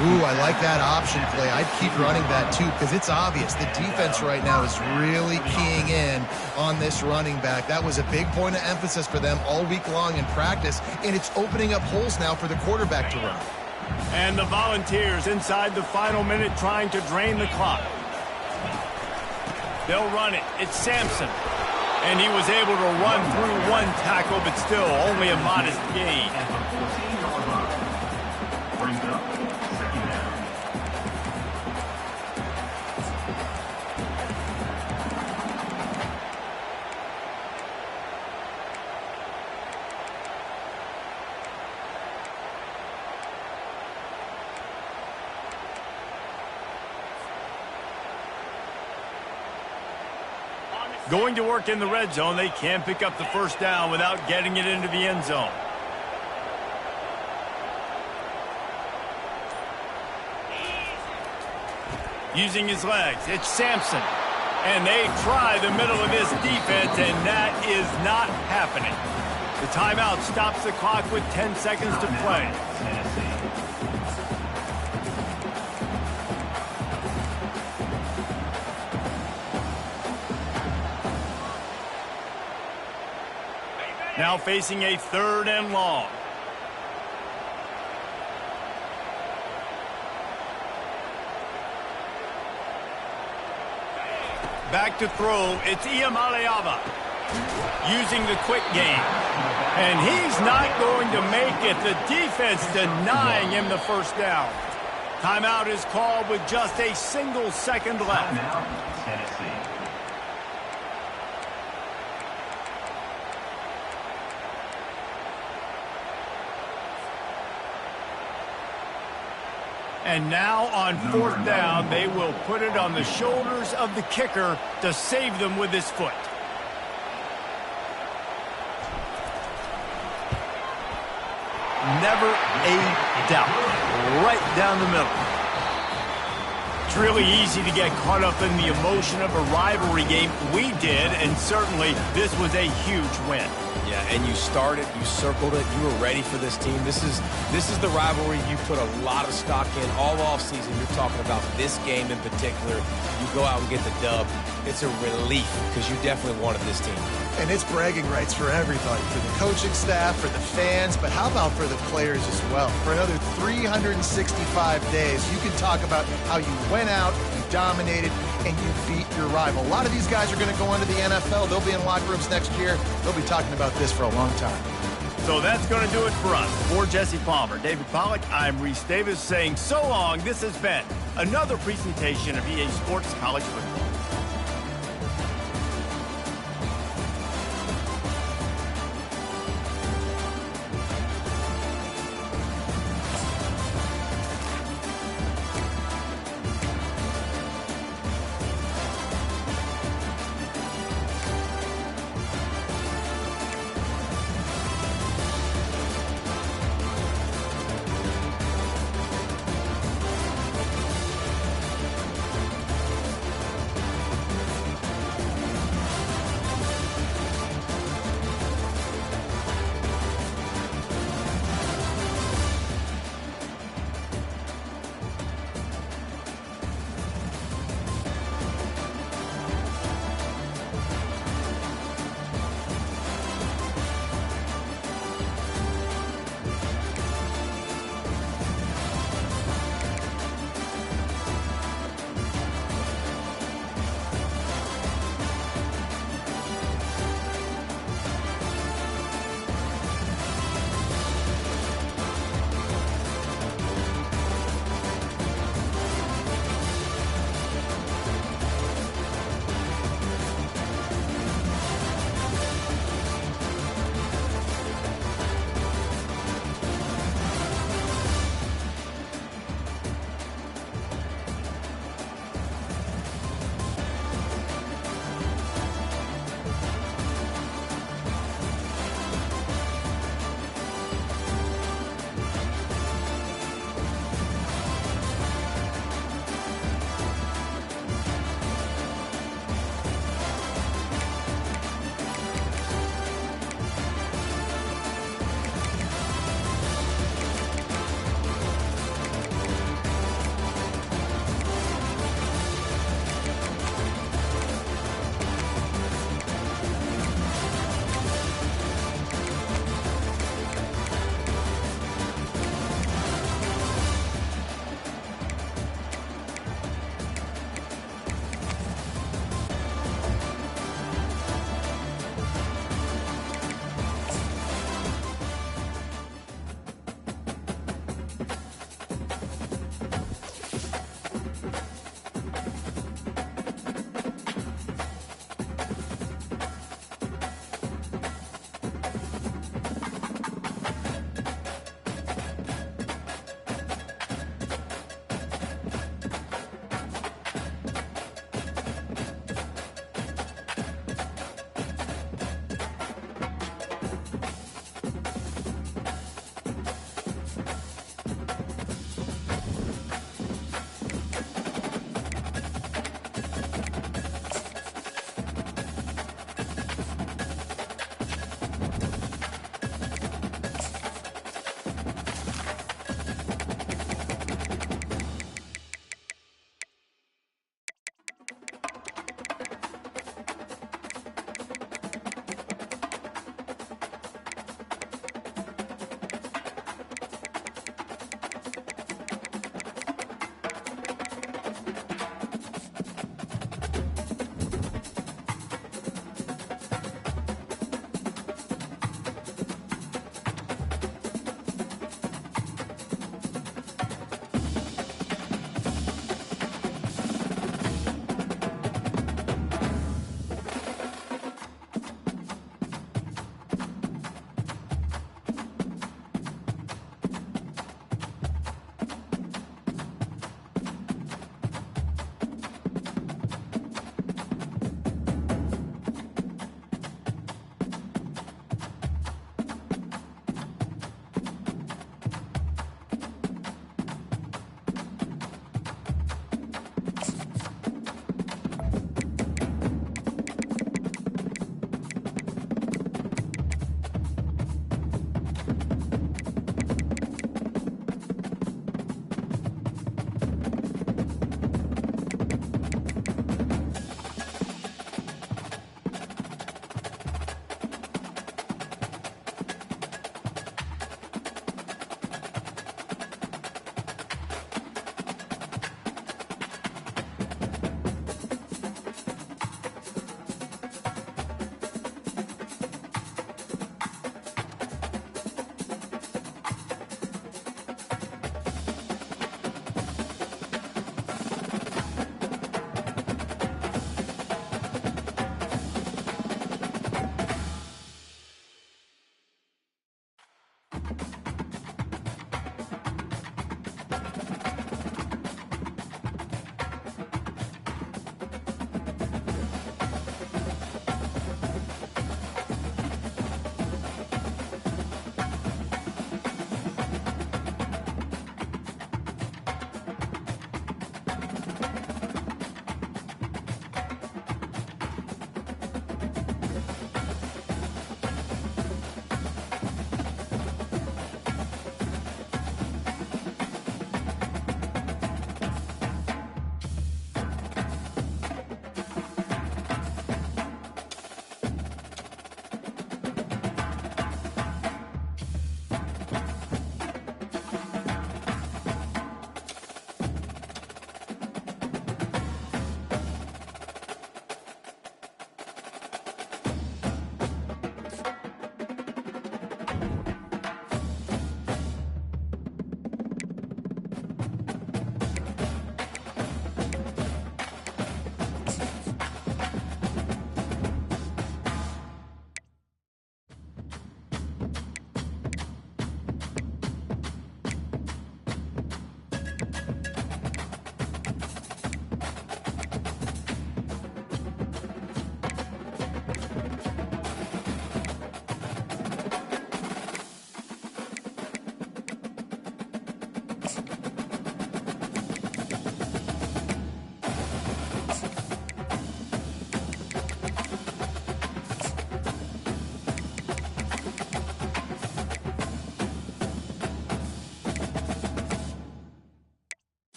Ooh, I like that option play. I'd keep running that too because it's obvious the defense right now is really keying in on this running back. That was a big point of emphasis for them all week long in practice, and it's opening up holes now for the quarterback to run. And the Volunteers inside the final minute trying to drain the clock. They'll run it. It's Sampson. And he was able to run through one tackle, but still only a modest gain. Going to work in the red zone, they can pick up the first down without getting it into the end zone. Using his legs, it's Sampson. And they try the middle of this defense, and that is not happening. The timeout stops the clock with 10 seconds to play. Now facing a 3rd and long. Back to throw, it's Iamaleava using the quick game. And he's not going to make it. The defense denying him the first down. Timeout is called with just a single second left. Timeout, Tennessee. And now on 4th down, they will put it on the shoulders of the kicker to save them with his foot. Never a doubt. Right down the middle. It's really easy to get caught up in the emotion of a rivalry game. We did, and certainly this was a huge win. Yeah, and you started, you circled it, you were ready for this team. This is the rivalry you put a lot of stock in all offseason. You're talking about this game in particular. You go out and get the dub. It's a relief because you definitely wanted this team. And it's bragging rights for everybody, for the coaching staff, for the fans, but how about for the players as well? For another 365 days, you can talk about how you went out, you dominated, and you beat your rival. A lot of these guys are going to go into the NFL. They'll be in locker rooms next year. They'll be talking about this for a long time. So that's going to do it for us. For Jesse Palmer, David Pollack, I'm Reese Davis saying so long. This has been another presentation of EA Sports College Football.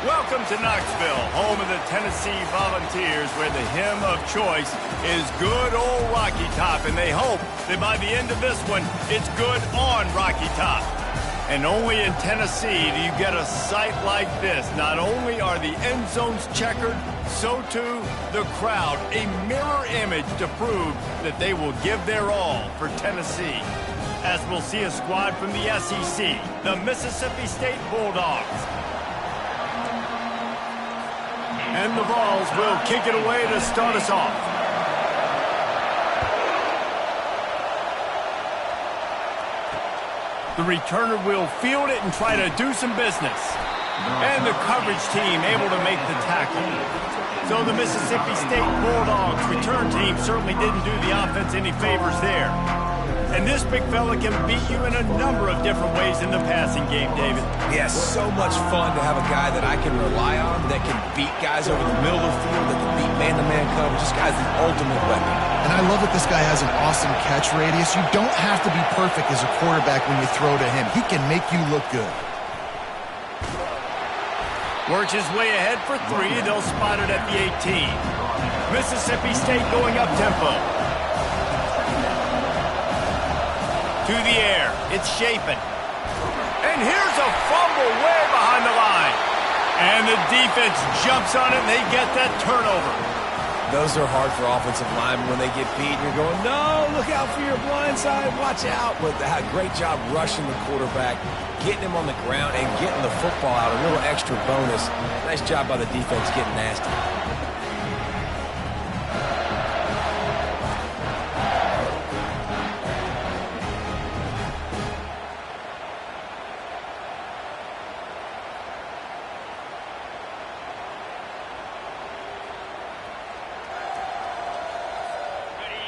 Welcome to Knoxville, home of the Tennessee Volunteers, where the hymn of choice is Good Old Rocky Top, and they hope that by the end of this one, it's good on Rocky Top. And only in Tennessee do you get a sight like this. Not only are the end zones checkered, so too the crowd, a mirror image to prove that they will give their all for Tennessee. As we'll see a squad from the SEC, the Mississippi State Bulldogs. And the Vols will kick it away to start us off. The returner will field it and try to do some business. And the coverage team able to make the tackle. So the Mississippi State Bulldogs return team certainly didn't do the offense any favors there. And this big fella can beat you in a number of different ways in the passing game, David. Yeah, so much fun to have a guy that I can rely on, that can beat guys over the middle of the field, that can beat man-to-man coverage. This guy's the ultimate weapon. And I love that this guy has an awesome catch radius. You don't have to be perfect as a quarterback when you throw to him. He can make you look good. Works his way ahead for 3. They'll spot it at the 18. Mississippi State going up tempo. To the air. It's Shapen. And here's a fumble way behind the line. And the defense jumps on it, and they get that turnover. Those are hard for offensive linemen when they get beat. You're going, no, look out for your blind side. Watch out. But they had a great job rushing the quarterback, getting him on the ground, and getting the football out. A little extra bonus. Nice job by the defense getting nasty.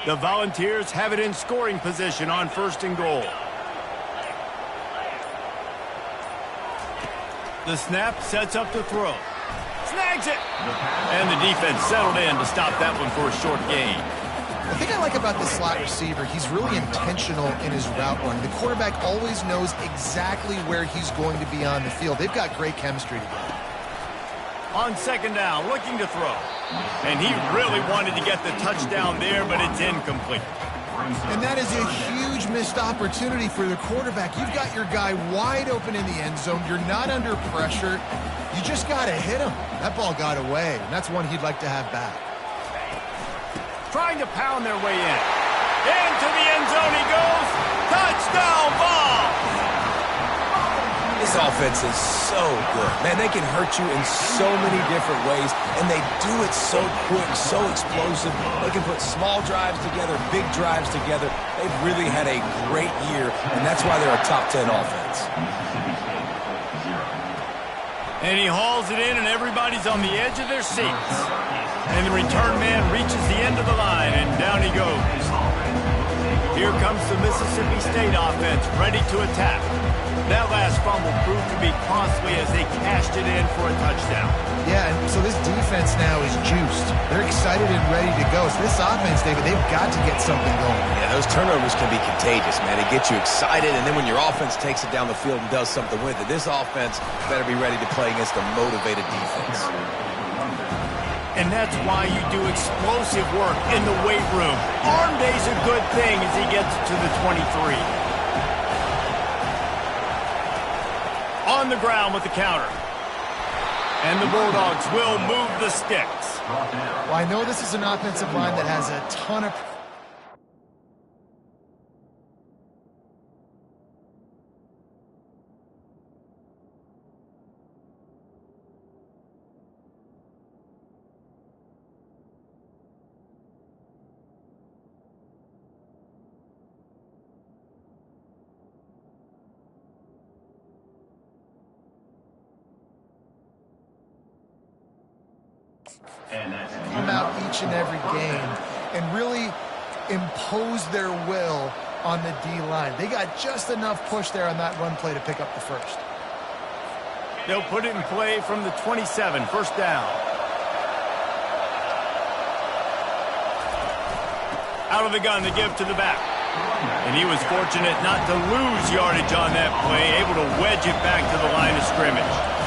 The Volunteers have it in scoring position on 1st and goal. The snap sets up to throw. Snags it! And the defense settled in to stop that one for a short gain. The thing I like about this slot receiver, he's really intentional in his route running. The quarterback always knows exactly where he's going to be on the field. They've got great chemistry together. On 2nd down, looking to throw. And he really wanted to get the touchdown there, but it's incomplete. And that is a huge missed opportunity for the quarterback. You've got your guy wide open in the end zone. You're not under pressure. You just got to hit him. That ball got away, and that's one he'd like to have back. Trying to pound their way in. Into the end zone he goes. Touchdown ball! This offense is so good. Man, they can hurt you in so many different ways, and they do it so quick, so explosive. They can put small drives together, big drives together. They've really had a great year, and that's why they're a top 10 offense. And he hauls it in, and everybody's on the edge of their seats. And the return man reaches the end of the line, and down he goes. Here comes the Mississippi State offense, ready to attack. That last fumble proved to be costly as they cashed it in for a touchdown. Yeah, and so this defense now is juiced. They're excited and ready to go. So this offense, David, they've got to get something going. Yeah, those turnovers can be contagious, man. They get you excited, and then when your offense takes it down the field and does something with it, this offense better be ready to play against a motivated defense. And that's why you do explosive work in the weight room. Arm day's a good thing as he gets to the 23. On the ground with the counter. And the Bulldogs will move the sticks. Well, I know this is an offensive line that has a ton of... come out each and every game and really impose their will on the D-line. They got just enough push there on that run play to pick up the first. They'll put it in play from the 27, 1st down. Out of the gun, the give to the back. And he was fortunate not to lose yardage on that play, able to wedge it back to the line of scrimmage.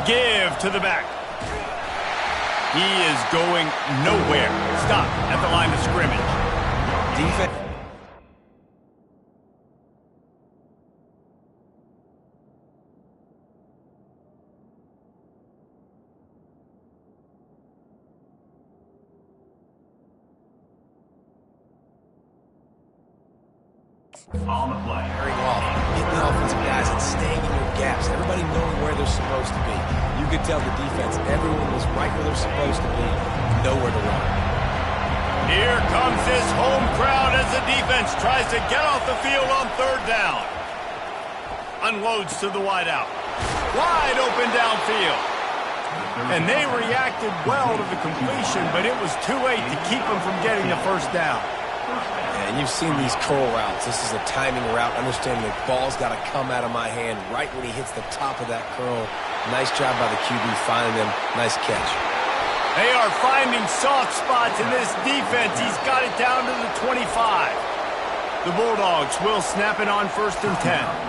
Give to the back. He is going nowhere. Stop at the line of scrimmage. Defense. On the play. Carrying off, hitting the offensive guys and staying in your gaps. Everybody knowing where they're supposed to be. You could tell the defense, everyone was right where they're supposed to be. Nowhere to run. Here comes this home crowd as the defense tries to get off the field on third down. Unloads to the wideout. Wide open downfield. And they reacted well to the completion, but it was too late to keep them from getting the first down. And you've seen these curl routes. This is a timing route. Understanding the ball's got to come out of my hand right when he hits the top of that curl. Nice job by the QB finding them. Nice catch. They are finding soft spots in this defense. He's got it down to the 25. The Bulldogs will snap it on 1st and 10.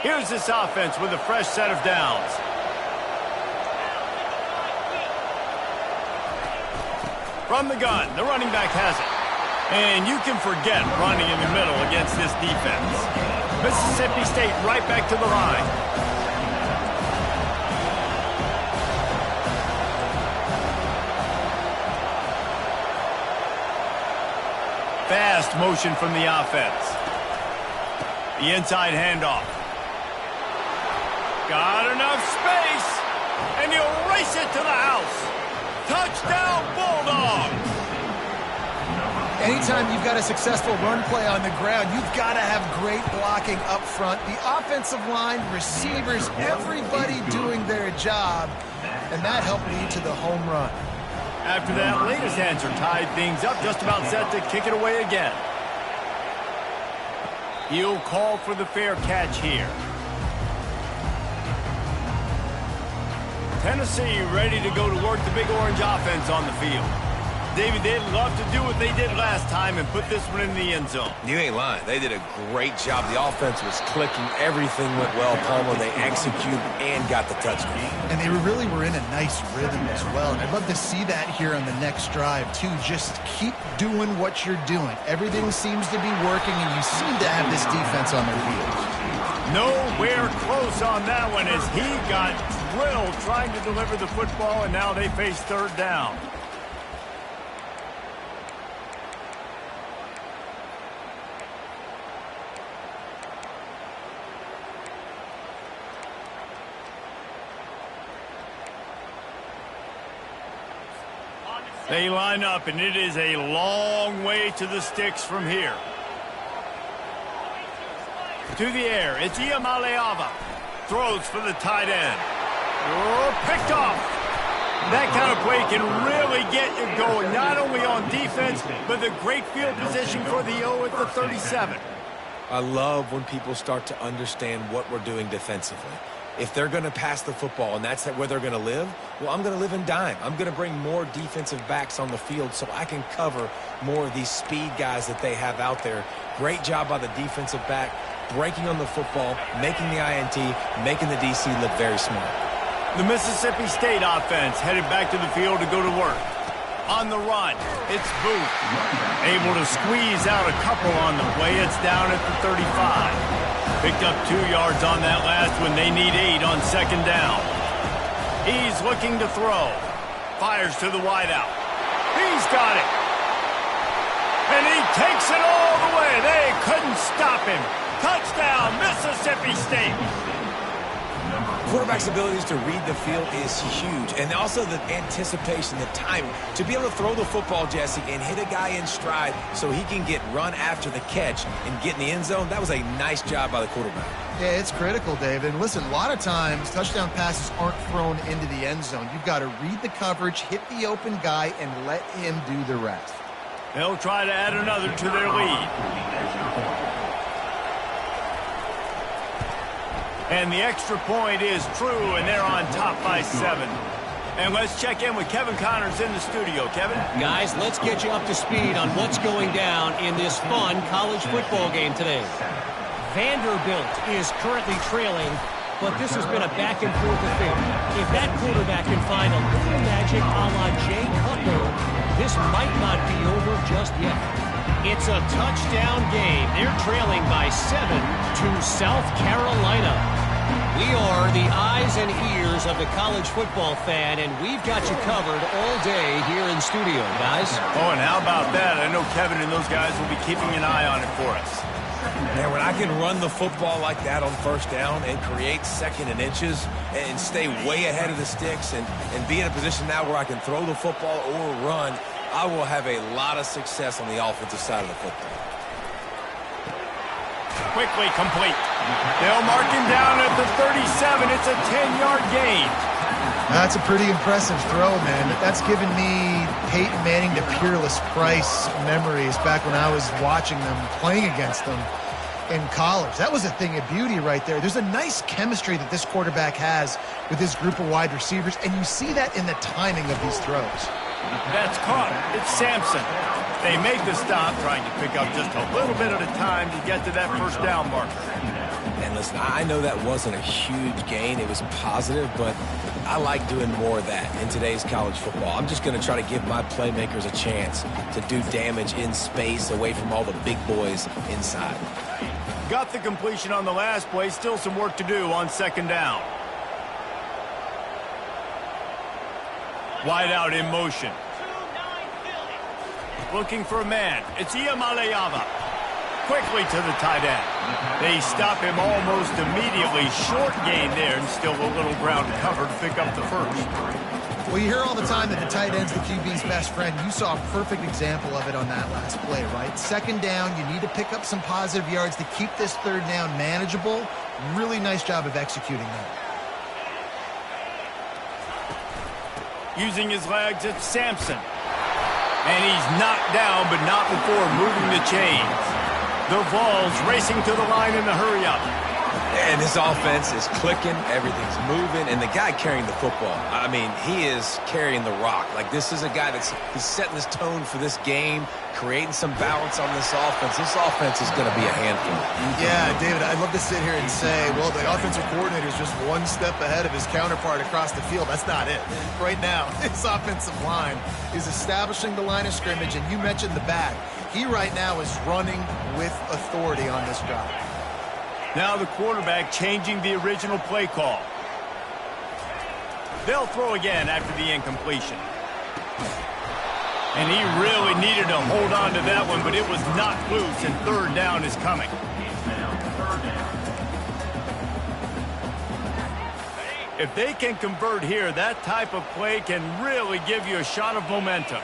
Here's this offense with a fresh set of downs. From the gun, the running back has it. And you can forget running in the middle against this defense. Mississippi State right back to the line. Fast motion from the offense. The inside handoff. Got enough space, and he'll race it to the house. Touchdown, Bulldogs! Anytime you've got a successful run play on the ground, you've got to have great blocking up front. The offensive line, receivers, everybody doing their job, and that helped lead to the home run. After that latest answer tied things up, just about set to kick it away again. He'll call for the fair catch here. Tennessee ready to go to work the Big Orange offense on the field. David, they'd love to do what they did last time and put this one in the end zone. You ain't lying. They did a great job. The offense was clicking. Everything went well. Palmer, they executed and got the touchdown. And they really were in a nice rhythm as well. And I'd love to see that here on the next drive, too. Just keep doing what you're doing. Everything seems to be working, and you seem to have this defense on their heels. Nowhere close on that one as he got drilled trying to deliver the football, and now they face third down. They line up, and it is a long way to the sticks from here. To the air, it's Iamaleava. Throws for the tight end. Oh, picked off. That kind of play can really get you going, not only on defense, but the great field position for the O at the 37. I love when people start to understand what we're doing defensively. If they're going to pass the football and that's where they're going to live, well, I'm going to live in dime. I'm going to bring more defensive backs on the field so I can cover more of these speed guys that they have out there. Great job by the defensive back, breaking on the football, making the INT, making the DC look very smart. The Mississippi State offense headed back to the field to go to work. On the run, it's Booth. Able to squeeze out a couple on the play. It's down at the 35. Picked up 2 yards on that last one. They need 8 on second down. He's looking to throw. Fires to the wideout. He's got it. And he takes it all the way. They couldn't stop him. Touchdown, Mississippi State. Quarterback's abilities to read the field is huge. And also the anticipation, the timing. To be able to throw the football, Jesse, and hit a guy in stride so he can get run after the catch and get in the end zone, that was a nice job by the quarterback. Yeah, it's critical, David. And listen, a lot of times touchdown passes aren't thrown into the end zone. You've got to read the coverage, hit the open guy, and let him do the rest. They'll try to add another to their lead. And the extra point is true, and they're on top by 7. And let's check in with Kevin Connors in the studio. Kevin? Guys, let's get you up to speed on what's going down in this fun college football game today. Vanderbilt is currently trailing, but this has been a back-and-forth affair. If that quarterback can find a little magic a la Jay Cutler, this might not be over just yet. It's a touchdown game. They're trailing by 7 to South Carolina. We are the eyes and ears of the college football fan, and we've got you covered all day here in studio, guys. Oh, and how about that? I know Kevin and those guys will be keeping an eye on it for us. Man, when I can run the football like that on first down and create second and inches and stay way ahead of the sticks and be in a position now where I can throw the football or run, I will have a lot of success on the offensive side of the football. Quickly complete. They'll mark him down at the 37. It's a 10-yard gain. That's a pretty impressive throw, man. That's given me Peyton Manning to Peerless Price memories back when I was watching them, playing against them in college. That was a thing of beauty right there. There's a nice chemistry that this quarterback has with his group of wide receivers, and you see that in the timing of these throws. That's caught. It's Sampson. They make the stop, trying to pick up just a little bit at a time to get to that first down marker. And listen, I know that wasn't a huge gain. It was positive, but I like doing more of that in today's college football. I'm just going to try to give my playmakers a chance to do damage in space away from all the big boys inside. Got the completion on the last play. Still some work to do on second down. Wide out in motion. Looking for a man. It's Iamaleava. Quickly to the tight end. They stop him almost immediately. Short gain there and still a little ground covered to pick up the first. Well, you hear all the time that the tight end's the QB's best friend. You saw a perfect example of it on that last play, right? Second down, you need to pick up some positive yards to keep this third down manageable. Really nice job of executing that. Using his legs, it's Sampson. And he's knocked down, but not before moving the chains. The Vols racing to the line in the hurry-up. And this offense is clicking, everything's moving, and the guy carrying the football, I mean, he is carrying the rock. Like, this is a guy he's setting this tone for this game, creating some balance on this offense. This offense is going to be a handful. Yeah, David, I'd love to sit here and say, well, the offensive coordinator is just one step ahead of his counterpart across the field. That's not it. Right now, this offensive line is establishing the line of scrimmage, and you mentioned the back. He right now is running with authority on this job. Now the quarterback changing the original play call. They'll throw again after the incompletion. And he really needed to hold on to that one, but it was knocked loose, and third down is coming. If they can convert here, that type of play can really give you a shot of momentum.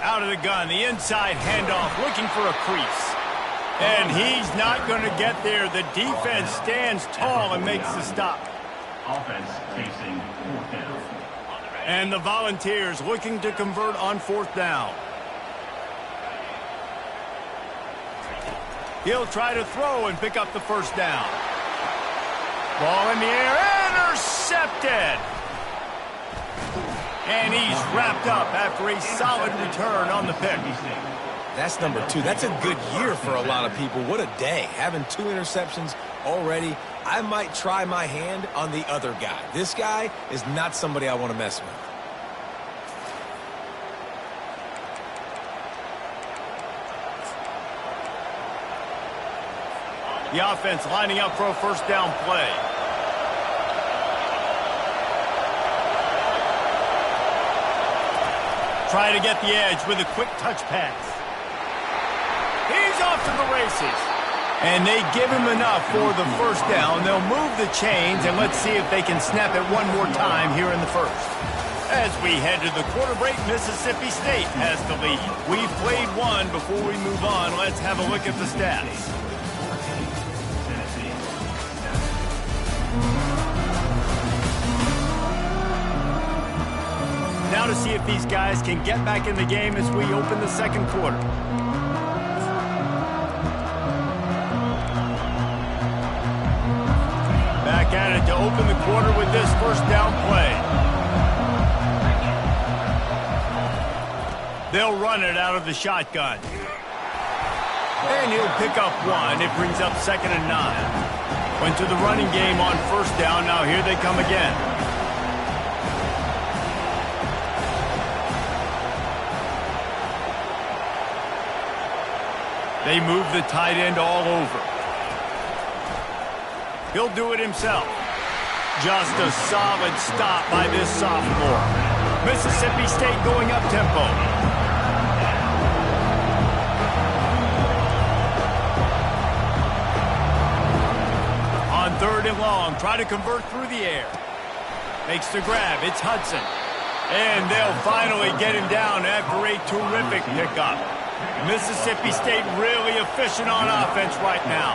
Out of the gun, the inside handoff, looking for a crease. And he's not going to get there. The defense stands tall and makes the stop. Offense facing fourth down. And the Volunteers looking to convert on fourth down. He'll try to throw and pick up the first down. Ball in the air, intercepted. And he's wrapped up after a solid return on the pick. That's number 2. That's a good year for a lot of people. What a day. Having 2 interceptions already. I might try my hand on the other guy. This guy is not somebody I want to mess with. The offense lining up for a first down play. Try to get the edge with a quick touch pass. He's off to the races. And they give him enough for the first down. They'll move the chains, and let's see if they can snap it one more time here in the first. As we head to the quarter break, Mississippi State has the lead. We've played one. Before we move on, let's have a look at the stats. Now to see if these guys can get back in the game as we open the second quarter. Back at it to open the quarter with this first down play. They'll run it out of the shotgun. And he'll pick up one. It brings up 2nd and 9. Went to the running game on first down. Now here they come again. They move the tight end all over. He'll do it himself. Just a solid stop by this sophomore. Mississippi State going up tempo. On 3rd and long, try to convert through the air. Makes the grab. It's Hudson. And they'll finally get him down after a terrific pickup. Mississippi State really efficient on offense right now.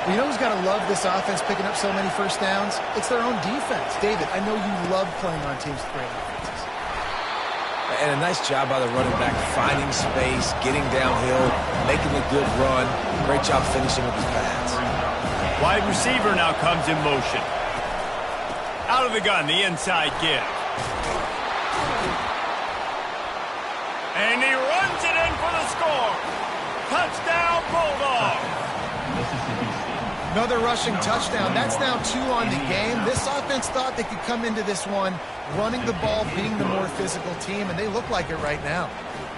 You know who's got to love this offense picking up so many first downs? It's their own defense. David, I know you love playing on teams with great offenses. And a nice job by the running back, finding space, getting downhill, making a good run. Great job finishing with his pads. Wide receiver now comes in motion. Out of the gun, the inside give. And he runs it in for the score. Touchdown, Bulldog. Another rushing touchdown. That's now 2 on the game. This offense thought they could come into this one running the ball, being the more physical team, and they look like it right now.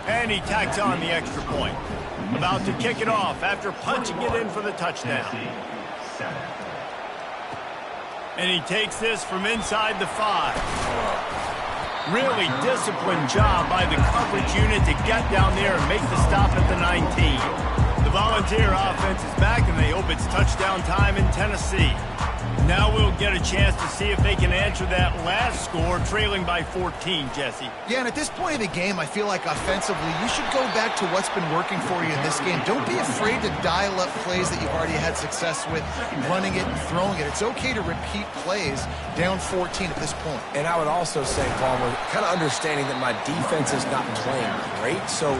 And he tacks on the extra point. About to kick it off after punching it in for the touchdown. And he takes this from inside the 5. Really disciplined job by the coverage unit to get down there and make the stop at the 19. The Volunteer offense is back, and they hope it's touchdown time in Tennessee. Now we'll get a chance to see if they can answer that last score, trailing by 14, Jesse. Yeah, and at this point in the game, I feel like offensively, you should go back to what's been working for you in this game. Don't be afraid to dial up plays that you've already had success with, running it and throwing it. It's okay to repeat plays down 14 at this point. And I would also say, Palmer, kind of understanding that my defense is not playing great, so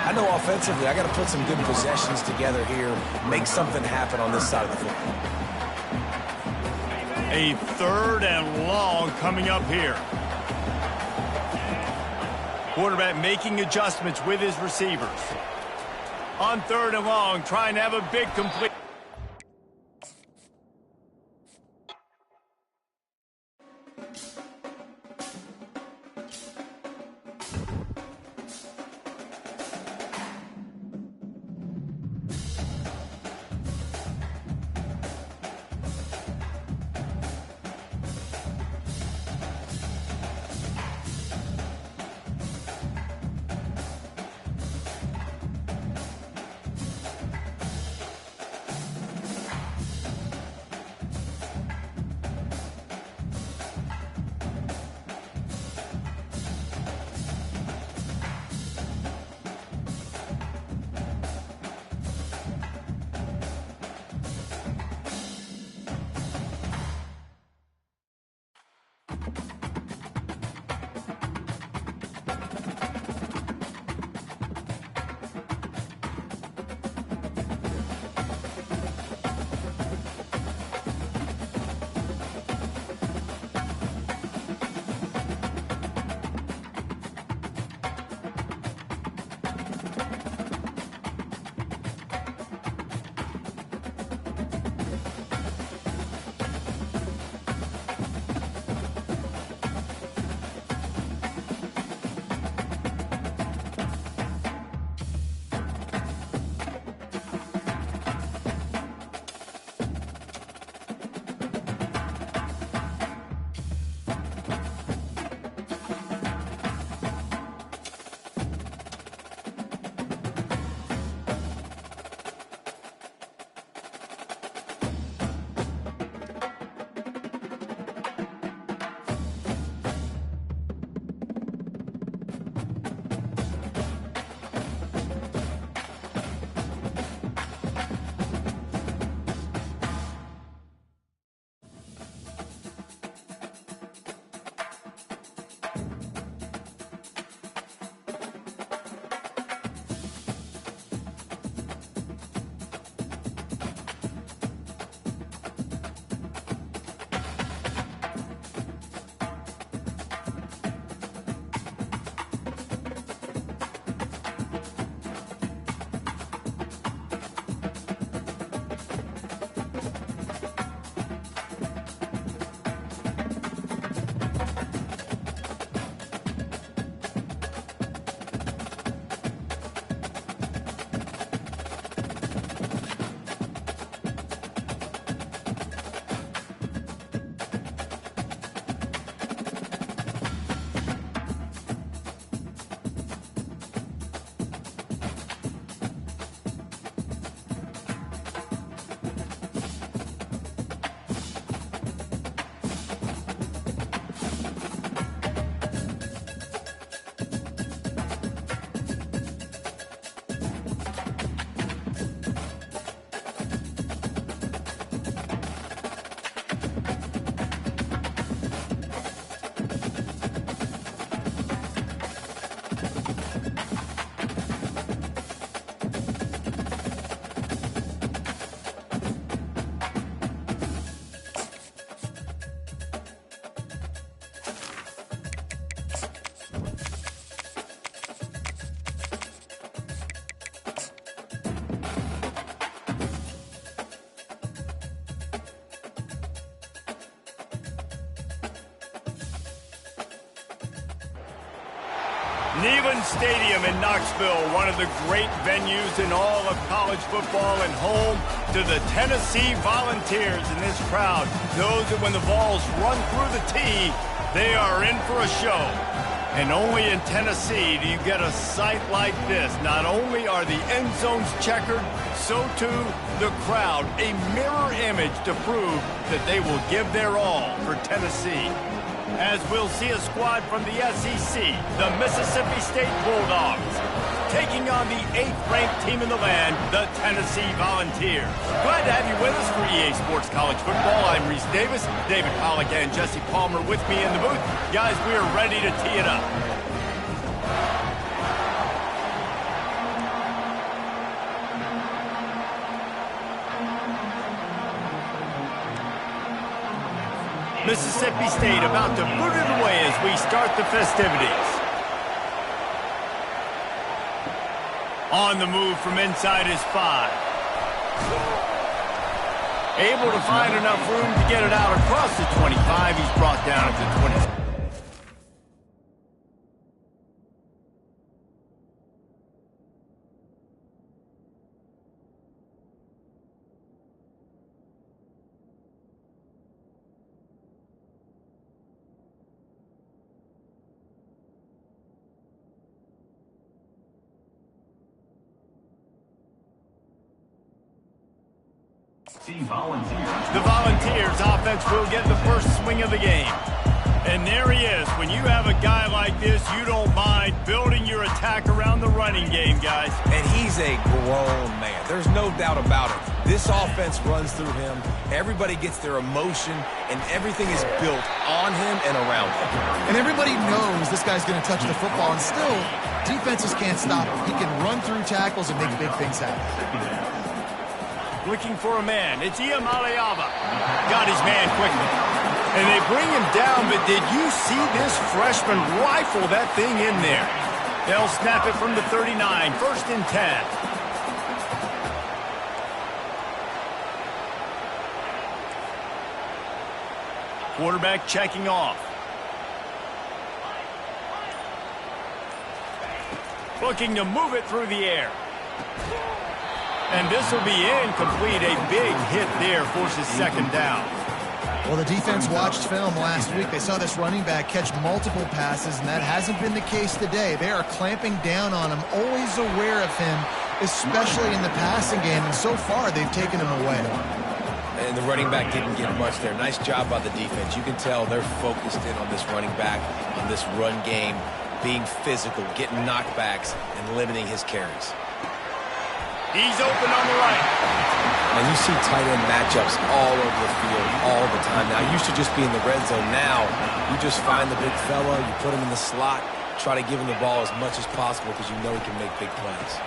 I know offensively I got to put some good possessions together here, make something happen on this side of the football. A 3rd and long coming up here. Quarterback making adjustments with his receivers. On 3rd and long, trying to have a big complete. Neyland Stadium in Knoxville, one of the great venues in all of college football and home to the Tennessee Volunteers. And this crowd knows that when the Vols run through the tee, they are in for a show. And only in Tennessee do you get a sight like this. Not only are the end zones checkered, so too the crowd, a mirror image to prove that they will give their all for Tennessee. As we'll see a squad from the SEC, the Mississippi State Bulldogs, taking on the 8th-ranked team in the land, the Tennessee Volunteers. Glad to have you with us for EA Sports College Football. I'm Reese Davis, David Pollack and Jesse Palmer with me in the booth. Guys, we are ready to tee it up. Mississippi State about to boot it away as we start the festivities. On the move from inside his 5. Able to find enough room to get it out across the 25. He's brought down at the 20. The Volunteers offense will get the first swing of the game. And there he is. When you have a guy like this, you don't mind building your attack around the running game, guys. And he's a grown man. There's no doubt about it. This offense runs through him. Everybody gets their emotion, and everything is built on him and around him. And everybody knows this guy's going to touch the football, and still, defenses can't stop him. He can run through tackles and make big things happen. Looking for a man. It's Iamaleava. Got his man quickly. And they bring him down, but did you see this freshman rifle that thing in there? They'll snap it from the 39. 1st and 10. Quarterback checking off. Looking to move it through the air. And this will be incomplete. A big hit there forces 2nd down. Well, the defense watched film last week. They saw this running back catch multiple passes, and that hasn't been the case today. They are clamping down on him, always aware of him, especially in the passing game. And so far, they've taken him away. And the running back didn't get much there. Nice job by the defense. You can tell they're focused in on this running back, on this run game, being physical, getting knockbacks, and limiting his carries. He's open on the right. And you see tight end matchups all over the field all the time. Now, used to just be in the red zone. Now, you just find the big fella, you put him in the slot, try to give him the ball as much as possible because you know he can make big plays.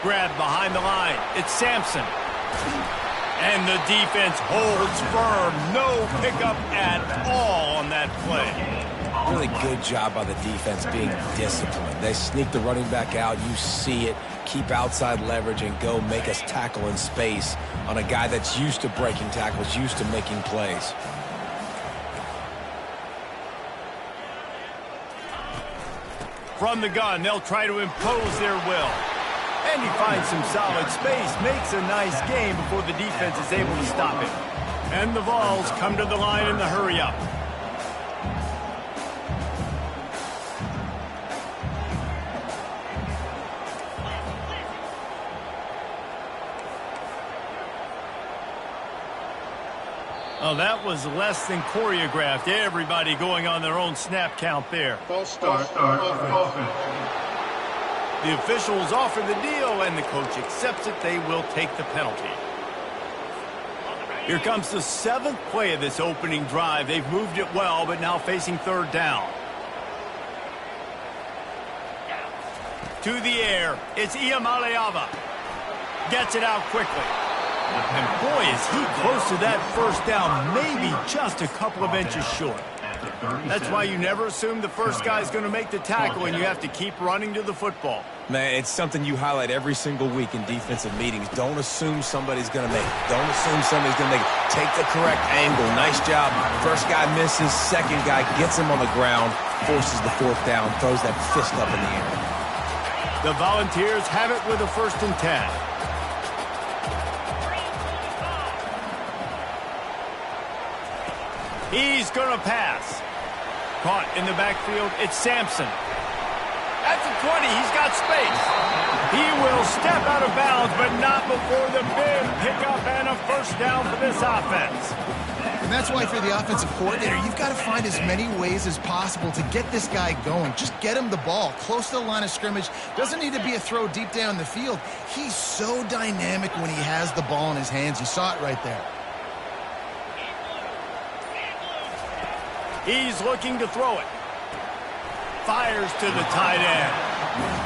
Grab behind the line. It's Sampson. And the defense holds firm. No pickup at all on that play. Really good job by the defense being disciplined. They sneak the running back out. You see it. Keep outside leverage and go make us tackle in space on a guy that's used to breaking tackles, used to making plays. From the gun, they'll try to impose their will. And he finds some solid space, makes a nice game before the defense is able to stop him. And the Vols come to the line in the hurry-up. Oh, that was less than choreographed. Everybody going on their own snap count there. False start offense. The officials offer the deal, and the coach accepts it. They will take the penalty. Here comes the 7th play of this opening drive. They've moved it well, but now facing 3rd down. To the air. It's Iamaleava. Gets it out quickly. And boy, is he close to that 1st down, maybe just a couple of inches short. That's why you never assume the first guy's going to make the tackle, and you have to keep running to the football. Man, it's something you highlight every single week in defensive meetings. Don't assume somebody's going to make it. Don't assume somebody's going to make it. Take the correct angle. Nice job. First guy misses. Second guy gets him on the ground, forces the fourth down, throws that fist up in the air. The Volunteers have it with a 1st and 10. He's going to pass. Caught in the backfield, it's Sampson. At the 20, he's got space. He will step out of bounds, but not before the big pickup and a 1st down for this offense. And that's why, if you're the offensive coordinator, you've got to find as many ways as possible to get this guy going. Just get him the ball close to the line of scrimmage. Doesn't need to be a throw deep down the field. He's so dynamic when he has the ball in his hands. You saw it right there. He's looking to throw it. Fires to the tight end.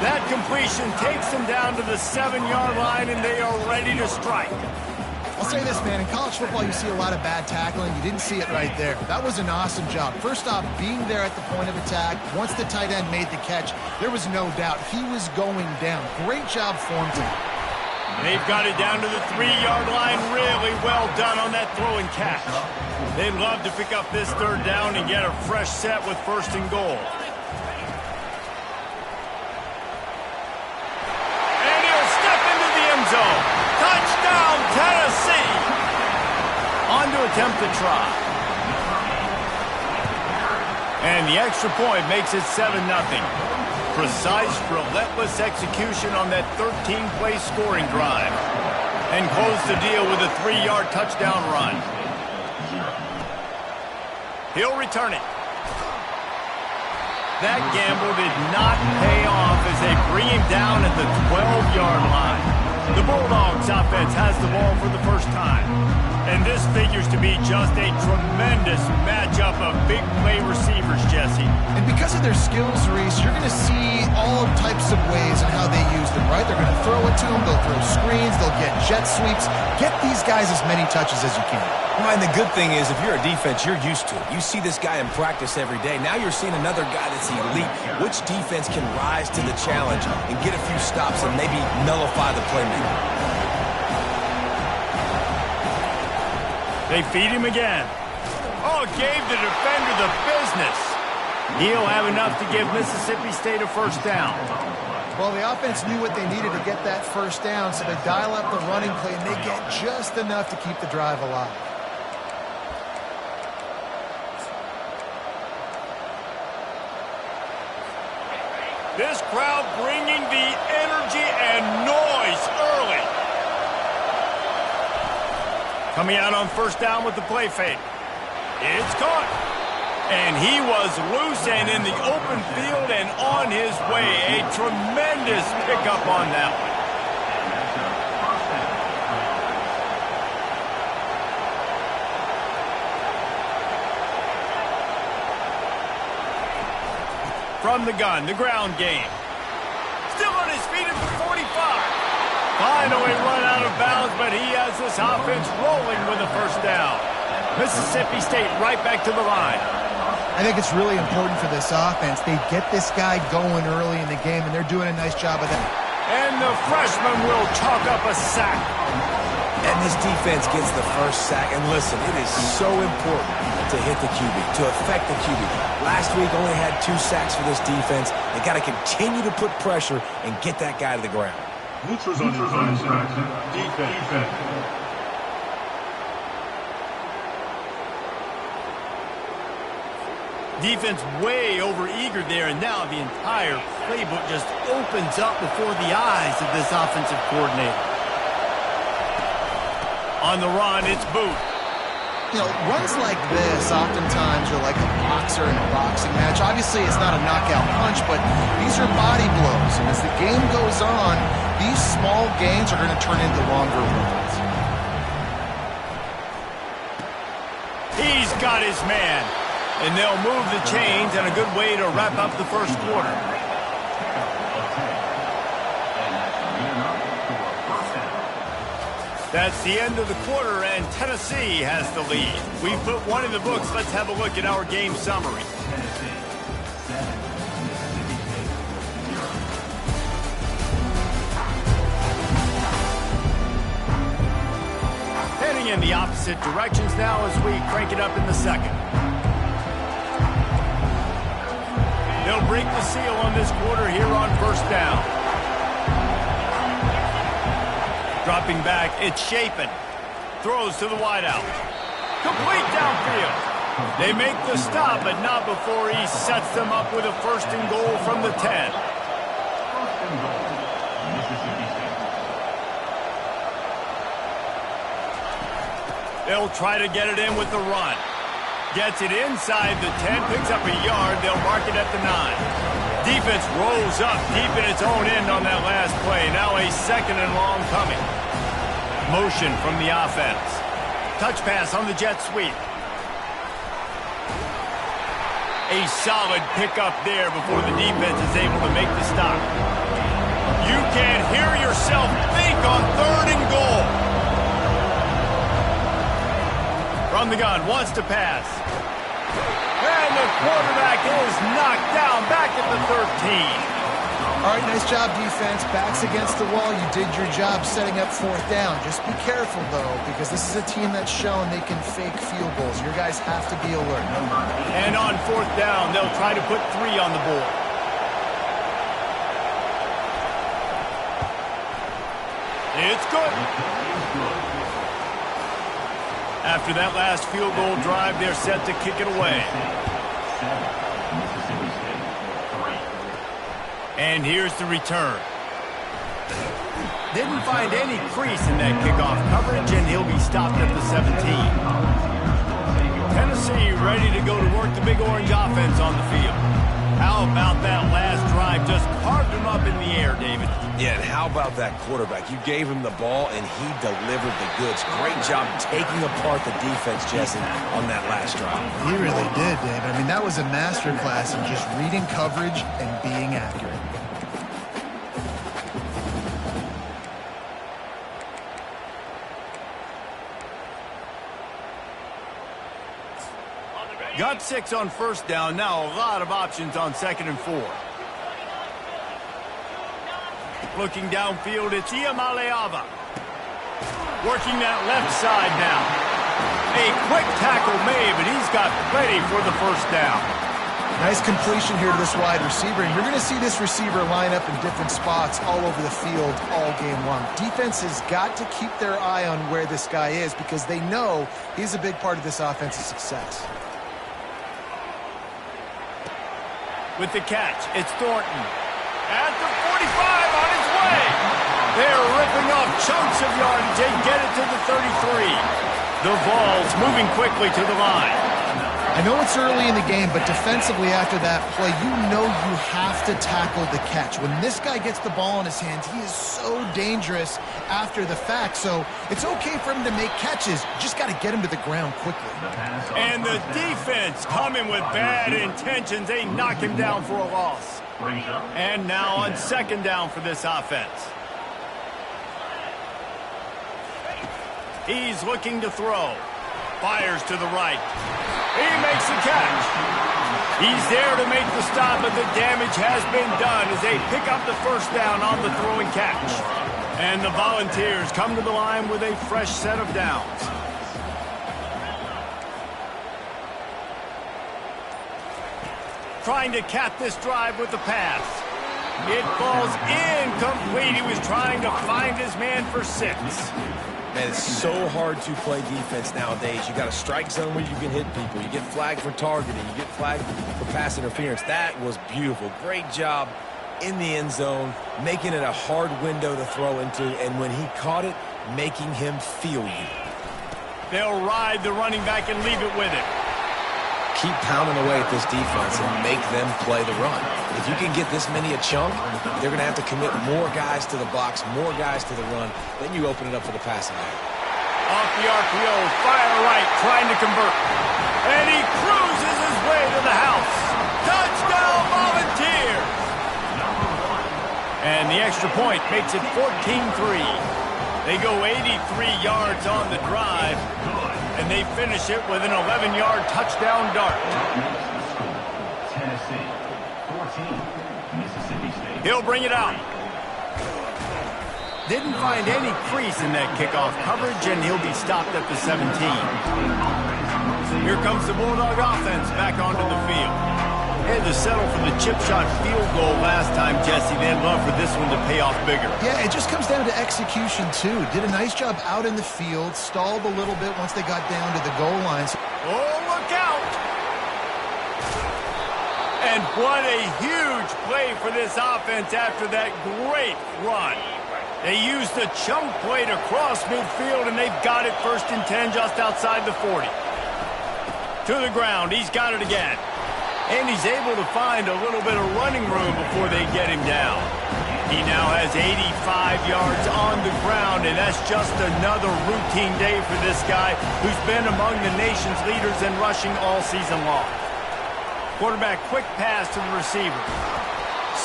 That completion takes him down to the 7-yard line, and they are ready to strike. I'll say this, man. In college football, you see a lot of bad tackling. You didn't see it right there. That was an awesome job. First off, being there at the point of attack. Once the tight end made the catch, there was no doubt he was going down. Great job form team. They've got it down to the 3-yard line. Really well done on that throw and catch. They'd love to pick up this 3rd down and get a fresh set with 1st and goal. And he'll step into the end zone. Touchdown, Tennessee! On to attempt the try. And the extra point makes it 7-0. Precise, relentless execution on that 13-play scoring drive. And close the deal with a 3-yard touchdown run. He'll return it. That gamble did not pay off as they bring him down at the 12-yard line. The Bulldogs offense has the ball for the first time. And this figures to be just a tremendous matchup of big play receivers, Jesse. And because of their skills, Reese, you're going to see all types of ways in how they use them, right? They're going to throw it to them. They'll throw screens. They'll get jet sweeps. Get these guys as many touches as you can. Well, and the good thing is, if you're a defense, you're used to it. You see this guy in practice every day. Now you're seeing another guy that's elite. Which defense can rise to the challenge and get a few stops and maybe nullify the playmaker? They feed him again. Oh, gave the defender the business. He'll have enough to give Mississippi State a 1st down. Well, the offense knew what they needed to get that 1st down, so they dial up the running play, and they get just enough to keep the drive alive. This crowd bringing the energy and noise early. Coming out on 1st down with the play fake. It's caught. And he was loose and in the open field and on his way. A tremendous pickup on that one. From the gun, the ground game. Still on his feet at the 45. Finally run out of bounds, but he has this offense rolling with a 1st down. Mississippi State right back to the line. I think it's really important for this offense. They get this guy going early in the game, and they're doing a nice job of that. And the freshman will chalk up a sack. And this defense gets the 1st sack. And listen, it is so important to hit the QB, to affect the QB. Last week only had 2 sacks for this defense. They got to continue to put pressure and get that guy to the ground. Ultras on defense. Defense way over-eager there, and now the entire playbook just opens up before the eyes of this offensive coordinator. On the run, it's Booth. You know, runs like this oftentimes are like a boxer in a boxing match. Obviously, it's not a knockout punch, but these are body blows. And as the game goes on, these small gains are going to turn into longer runs. He's got his man. And they'll move the chains, and a good way to wrap up the 1st quarter. That's the end of the quarter, and Tennessee has the lead. We put one in the books. Let's have a look at our game summary. Tennessee 7, Mississippi State 0. Heading in the opposite directions now as we crank it up in the second. They'll break the seal on this quarter here on first down. Dropping back, it's Shapen. Throws to the wideout. Complete downfield. They make the stop, but not before he sets them up with a first and goal from the 10. First and goal, Mississippi State. They'll try to get it in with the run. Gets it inside the 10, picks up a yard. They'll mark it at the 9. Defense rolls up deep in its own end on that last play. Now a second and long coming. Motion from the offense. Touch pass on the jet sweep. A solid pickup there before the defense is able to make the stop. You can hear yourself think on third and goal. From the gun, wants to pass. And the quarterback is knocked down back at the 13. All right, nice job, defense. Backs against the wall. You did your job setting up fourth down. Just be careful, though, because this is a team that's shown they can fake field goals. Your guys have to be alert. And on fourth down, they'll try to put 3 on the board. It's good. After that last field goal drive, they're set to kick it away. 7, Mississippi State 3. And here's the return. Didn't find any crease in that kickoff coverage, and he'll be stopped at the 17. Tennessee ready to go to work the Big Orange offense on the field. How about that last drive? Just carved him up in the air, David. Yeah, and how about that quarterback? You gave him the ball, and he delivered the goods. Great job taking apart the defense, Jesse, on that last drive. He really did, Dave. I mean, that was a masterclass in just reading coverage and being accurate. Got 6 on first down. Now a lot of options on second and 4. Looking downfield, it's Iamaleava. Working that left side now. A quick tackle made, but he's got plenty for the first down. Nice completion here to this wide receiver, and you're going to see this receiver line up in different spots all over the field all game long. Defense has got to keep their eye on where this guy is because they know he's a big part of this offense's success. With the catch, it's Thornton. At the 45 on his way. They're ripping off chunks of yardage. They get it to the 33. The Vols moving quickly to the line. I know it's early in the game, but defensively after that play, you know you have to tackle the catch. When this guy gets the ball in his hands, he is so dangerous after the fact. So it's okay for him to make catches. Just got to get him to the ground quickly. And the defense coming with bad intentions. They knock him down for a loss. And now on second down for this offense. He's looking to throw. Fires to the right. He makes the catch. He's there to make the stop, but the damage has been done as they pick up the first down on the throw and catch. And the Volunteers come to the line with a fresh set of downs. Trying to cap this drive with the pass. It falls incomplete. He was trying to find his man for 6. Man, it's so hard to play defense nowadays. You got a strike zone where you can hit people. You get flagged for targeting. You get flagged for pass interference. That was beautiful. Great job in the end zone, making it a hard window to throw into, and when he caught it, making him feel you. They'll ride the running back and leave it with him. Keep pounding away at this defense and make them play the run. If you can get this many a chunk, they're going to have to commit more guys to the box, more guys to the run. Then you open it up for the passing game. Off the RPO, fire right, trying to convert. And he cruises his way to the house. Touchdown, Volunteers! And the extra point makes it 14-3. They go 83 yards on the drive, and they finish it with an 11-yard touchdown dart. Tennessee 14, Mississippi State. He'll bring it out. Didn't find any crease in that kickoff coverage, and he'll be stopped at the 17. Here comes the Bulldog offense back onto the field. Had to settle for the chip shot field goal last time, Jesse. They'd love for this one to pay off bigger. Yeah, it just comes down to execution, too. Did a nice job out in the field, stalled a little bit once they got down to the goal lines. Oh, look out! And what a huge play for this offense after that great run. They used the chunk play to cross midfield, and they've got it 1st and 10 just outside the 40. To the ground, he's got it again. And he's able to find a little bit of running room before they get him down. He now has 85 yards on the ground, and that's just another routine day for this guy who's been among the nation's leaders in rushing all season long. Quarterback quick pass to the receiver.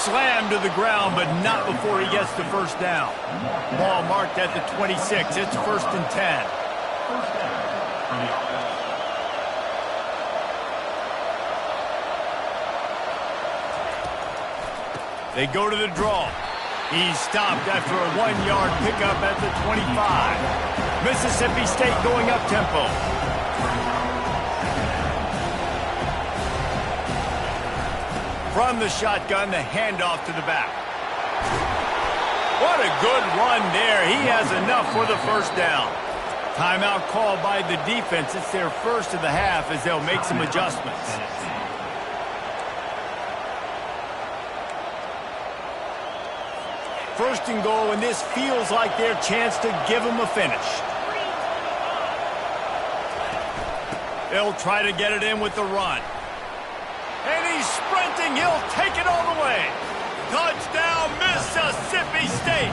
Slammed to the ground, but not before he gets the first down. Ball marked at the 26. It's 1st and 10. First down for the offense. They go to the draw. He's stopped after a 1-yard pickup at the 25. Mississippi State going up tempo. From the shotgun, the handoff to the back. What a good run there. He has enough for the first down. Timeout called by the defense. It's their first of the half as they'll make some adjustments. First and goal, and this feels like their chance to give them a finish. They'll try to get it in with the run. And he's sprinting. He'll take it all the way. Touchdown, Mississippi State.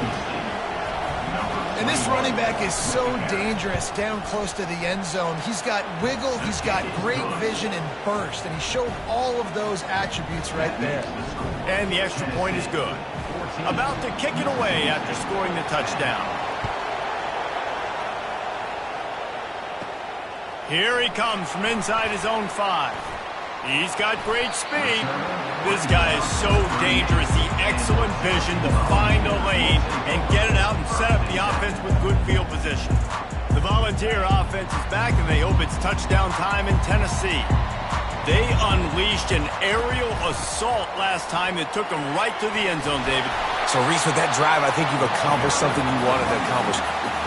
And this running back is so dangerous down close to the end zone. He's got wiggle, he's got great vision and burst, and he showed all of those attributes right there. And the extra point is good. About to kick it away after scoring the touchdown. Here he comes from inside his own 5. He's got great speed. This guy is so dangerous. He excellent vision to find a lane and get it out and set up the offense with good field position. The Volunteer offense is back, and they hope it's touchdown time in Tennessee. They unleashed an aerial assault last time that took them right to the end zone, David. So, Reese, with that drive, I think you've accomplished something you wanted to accomplish.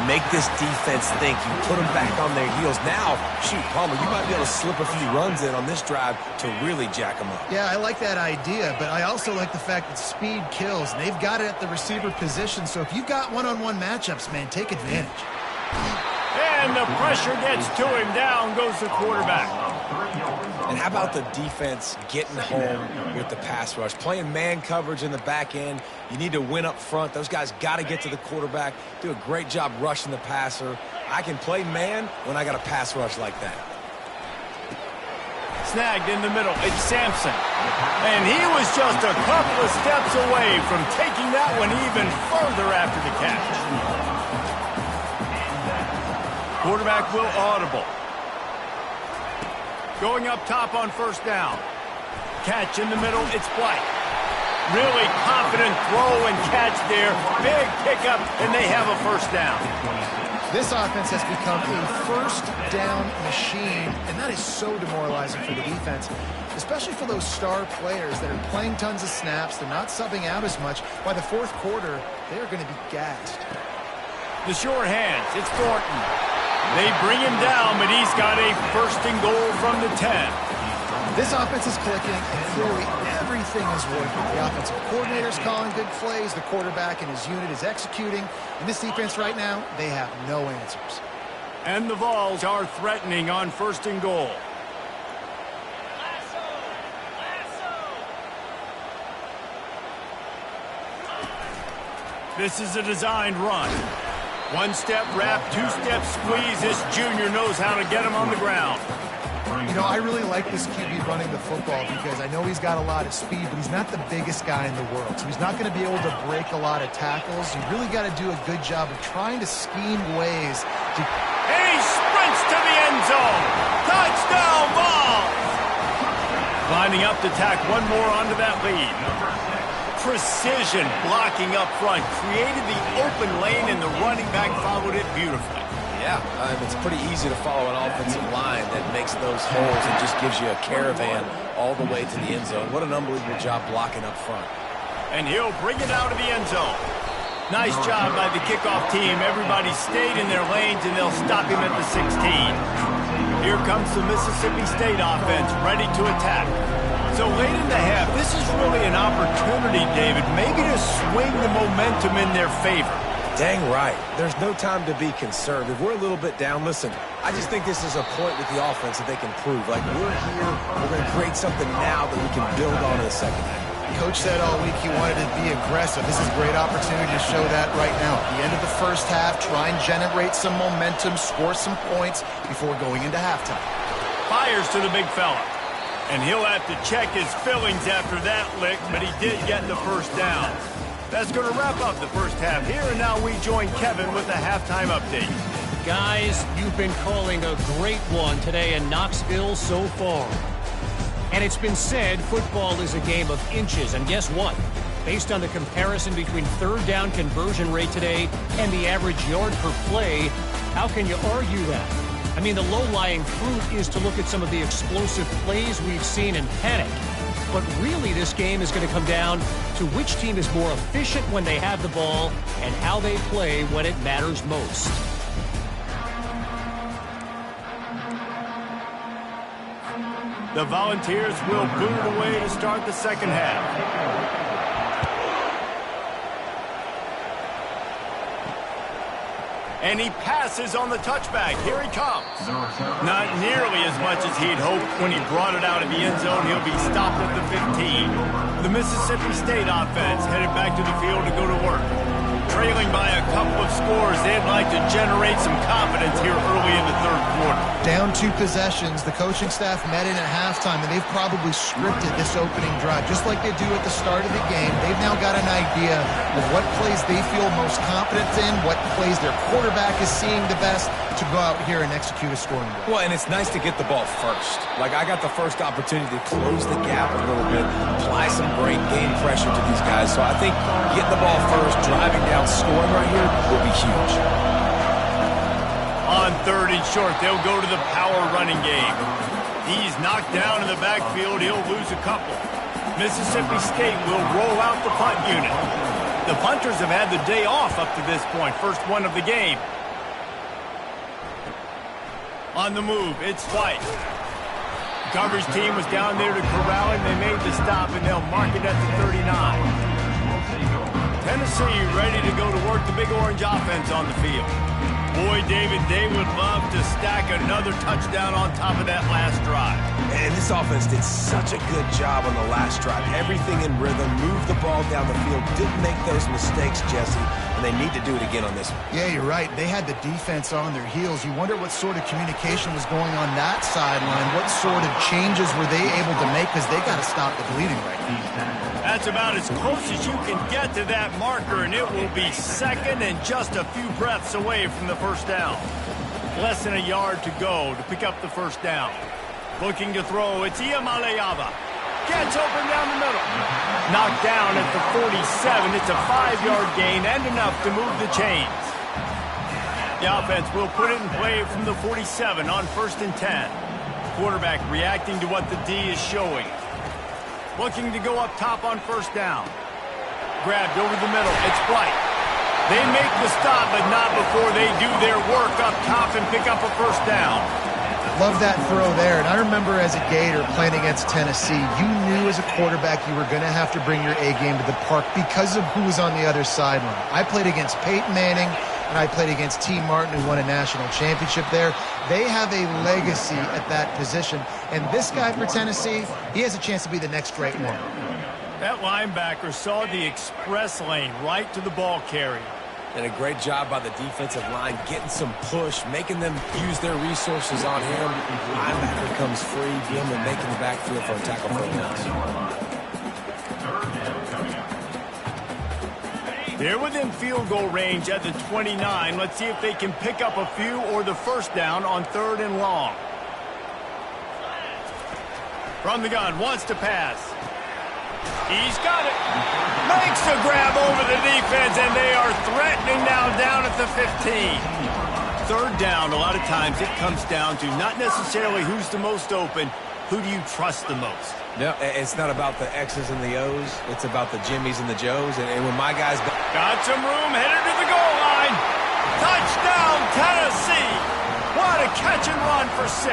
Make this defense think. You put them back on their heels. Now, shoot, Palmer, you might be able to slip a few runs in on this drive to really jack them up. Yeah, I like that idea, but I also like the fact that speed kills. And they've got it at the receiver position, so if you've got one-on-one matchups, man, take advantage. And the pressure gets to him. Down goes the quarterback. And how about the defense getting home with the pass rush? Playing man coverage in the back end. You need to win up front. Those guys got to get to the quarterback. Do a great job rushing the passer. I can play man when I got a pass rush like that. Snagged in the middle. It's Sampson. And he was just a couple of steps away from taking that one even further after the catch. Quarterback will audible. Going up top on first down. Catch in the middle, it's White. Really confident throw and catch there. Big pickup, and they have a first down. This offense has become a first down machine, and that is so demoralizing for the defense, especially for those star players that are playing tons of snaps. They're not subbing out as much. By the fourth quarter, they are going to be gassed. The short hands, it's Thornton. They bring him down, but he's got a first and goal from the 10. This offense is clicking, and clearly everything is working. The offensive coordinator's calling good plays. The quarterback and his unit is executing. And this defense right now, they have no answers. And the Vols are threatening on first and goal. This is a designed run. One-step wrap, two-step squeeze. This junior knows how to get him on the ground. You know, I really like this QB running the football because I know he's got a lot of speed, but he's not the biggest guy in the world. So he's not going to be able to break a lot of tackles. You really got to do a good job of trying to scheme ways to... And he sprints to the end zone. Touchdown ball. Lining up to tack one more onto that lead. Precision blocking up front. Created the open lane, and the running back followed it beautifully. Yeah, it's pretty easy to follow an offensive line that makes those holes and just gives you a caravan all the way to the end zone. What an unbelievable job blocking up front. And he'll bring it out to the end zone. Nice job by the kickoff team. Everybody stayed in their lanes, and they'll stop him at the 16. Here comes the Mississippi State offense, ready to attack. So late in the half, this is really an opportunity, David, maybe to swing the momentum in their favor. Dang right. There's no time to be conservative. We're a little bit down. Listen, I just think this is a point with the offense that they can prove. Like, we're here, we're going to create something now that we can build on in the second half. Coach said all week he wanted to be aggressive. This is a great opportunity to show that right now. At the end of the first half, try and generate some momentum, score some points before going into halftime. Fires to the big fella. And he'll have to check his fillings after that lick, but he did get the first down. That's going to wrap up the first half here, and now we join Kevin with the halftime update. Guys, you've been calling a great one today in Knoxville so far. And it's been said football is a game of inches, and guess what? Based on the comparison between third down conversion rate today and the average yard per play, how can you argue that? I mean, the low-lying fruit is to look at some of the explosive plays we've seen in panic. But really, this game is going to come down to which team is more efficient when they have the ball and how they play when it matters most. The Volunteers will boot it away to start the second half. And he passes on the touchback. Here he comes. Not nearly as much as he'd hoped when he brought it out of the end zone. He'll be stopped at the 15. The Mississippi State offense headed back to the field to go to work. Trailing by a couple of scores, they'd like to generate some confidence here early in the third quarter. Down 2 possessions, the coaching staff met in at halftime, and they've probably scripted this opening drive. Just like they do at the start of the game, they've now got an idea of what plays they feel most confident in, what plays their quarterback is seeing the best to go out here and execute a scoring goal. Well, and it's nice to get the ball first. Like, I got the first opportunity to close the gap a little bit, apply some great game pressure to these guys. So I think getting the ball first, driving down, scoring right here will be huge. On third and short, they'll go to the power running game. He's knocked down in the backfield. He'll lose a couple. Mississippi State will roll out the punt unit. The punters have had the day off up to this point. First one of the game. On the move, it's White. Coverage team was down there to corral him. They made the stop, and they'll mark it at the 39. Tennessee ready to go to work the Big Orange offense on the field. Boy, David, they would love to stack another touchdown on top of that last drive. And this offense did such a good job on the last drive. Everything in rhythm, moved the ball down the field, didn't make those mistakes, Jesse, and they need to do it again on this one. Yeah, you're right. They had the defense on their heels. You wonder what sort of communication was going on that sideline. What sort of changes were they able to make, because they got to stop the bleeding right now. That's about as close as you can get to that marker, and it will be second and just a few breaths away from the first down. Less than a yard to go to pick up the first down. Looking to throw, it's Iamaleava. Gets open down the middle. Knocked down at the 47. It's a 5-yard gain and enough to move the chains. The offense will put it in play from the 47 on 1st and 10. Quarterback reacting to what the D is showing. Looking to go up top on first down. Grabbed over the middle. It's White. They make the stop, but not before they do their work up top and pick up a first down. Love that throw there. And I remember as a Gator playing against Tennessee, you knew as a quarterback you were going to have to bring your A game to the park because of who was on the other sideline. I played against Peyton Manning, and I played against T. Martin, who won a national championship there. They have a legacy at that position. And this guy for Tennessee, he has a chance to be the next great one. That linebacker saw the express lane right to the ball carrier. And a great job by the defensive line, getting some push, making them use their resources on him. Linebacker comes free, him and making the backfield for a tackle for a loss. They're within field goal range at the 29. Let's see if they can pick up a few or the first down on 3rd and long. From the gun, wants to pass. He's got it. Makes the grab over the defense, and they are threatening now down at the 15. 3rd down, a lot of times it comes down to not necessarily who's the most open, who do you trust the most? No, it's not about the X's and the O's. It's about the Jimmies and the Joes. And when my guys got some room, headed to the goal line. Touchdown, Tennessee. What a catch and run for 6.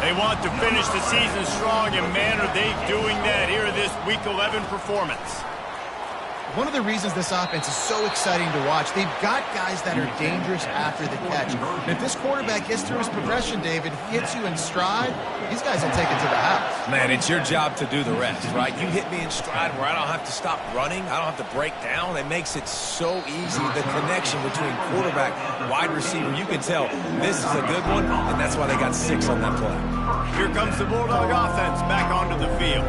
They want to finish the season strong, and man, are they doing that here in this Week 11 performance. One of the reasons this offense is so exciting to watch, they've got guys that are dangerous after the catch. And if this quarterback gets through his progression, David, hits you in stride, these guys will take it to the house. Man, it's your job to do the rest, right? You hit me in stride where I don't have to stop running. I don't have to break down. It makes it so easy. The connection between quarterback, wide receiver, you can tell this is a good one, and that's why they got 6 on that play. Here comes the Bulldog offense back onto the field.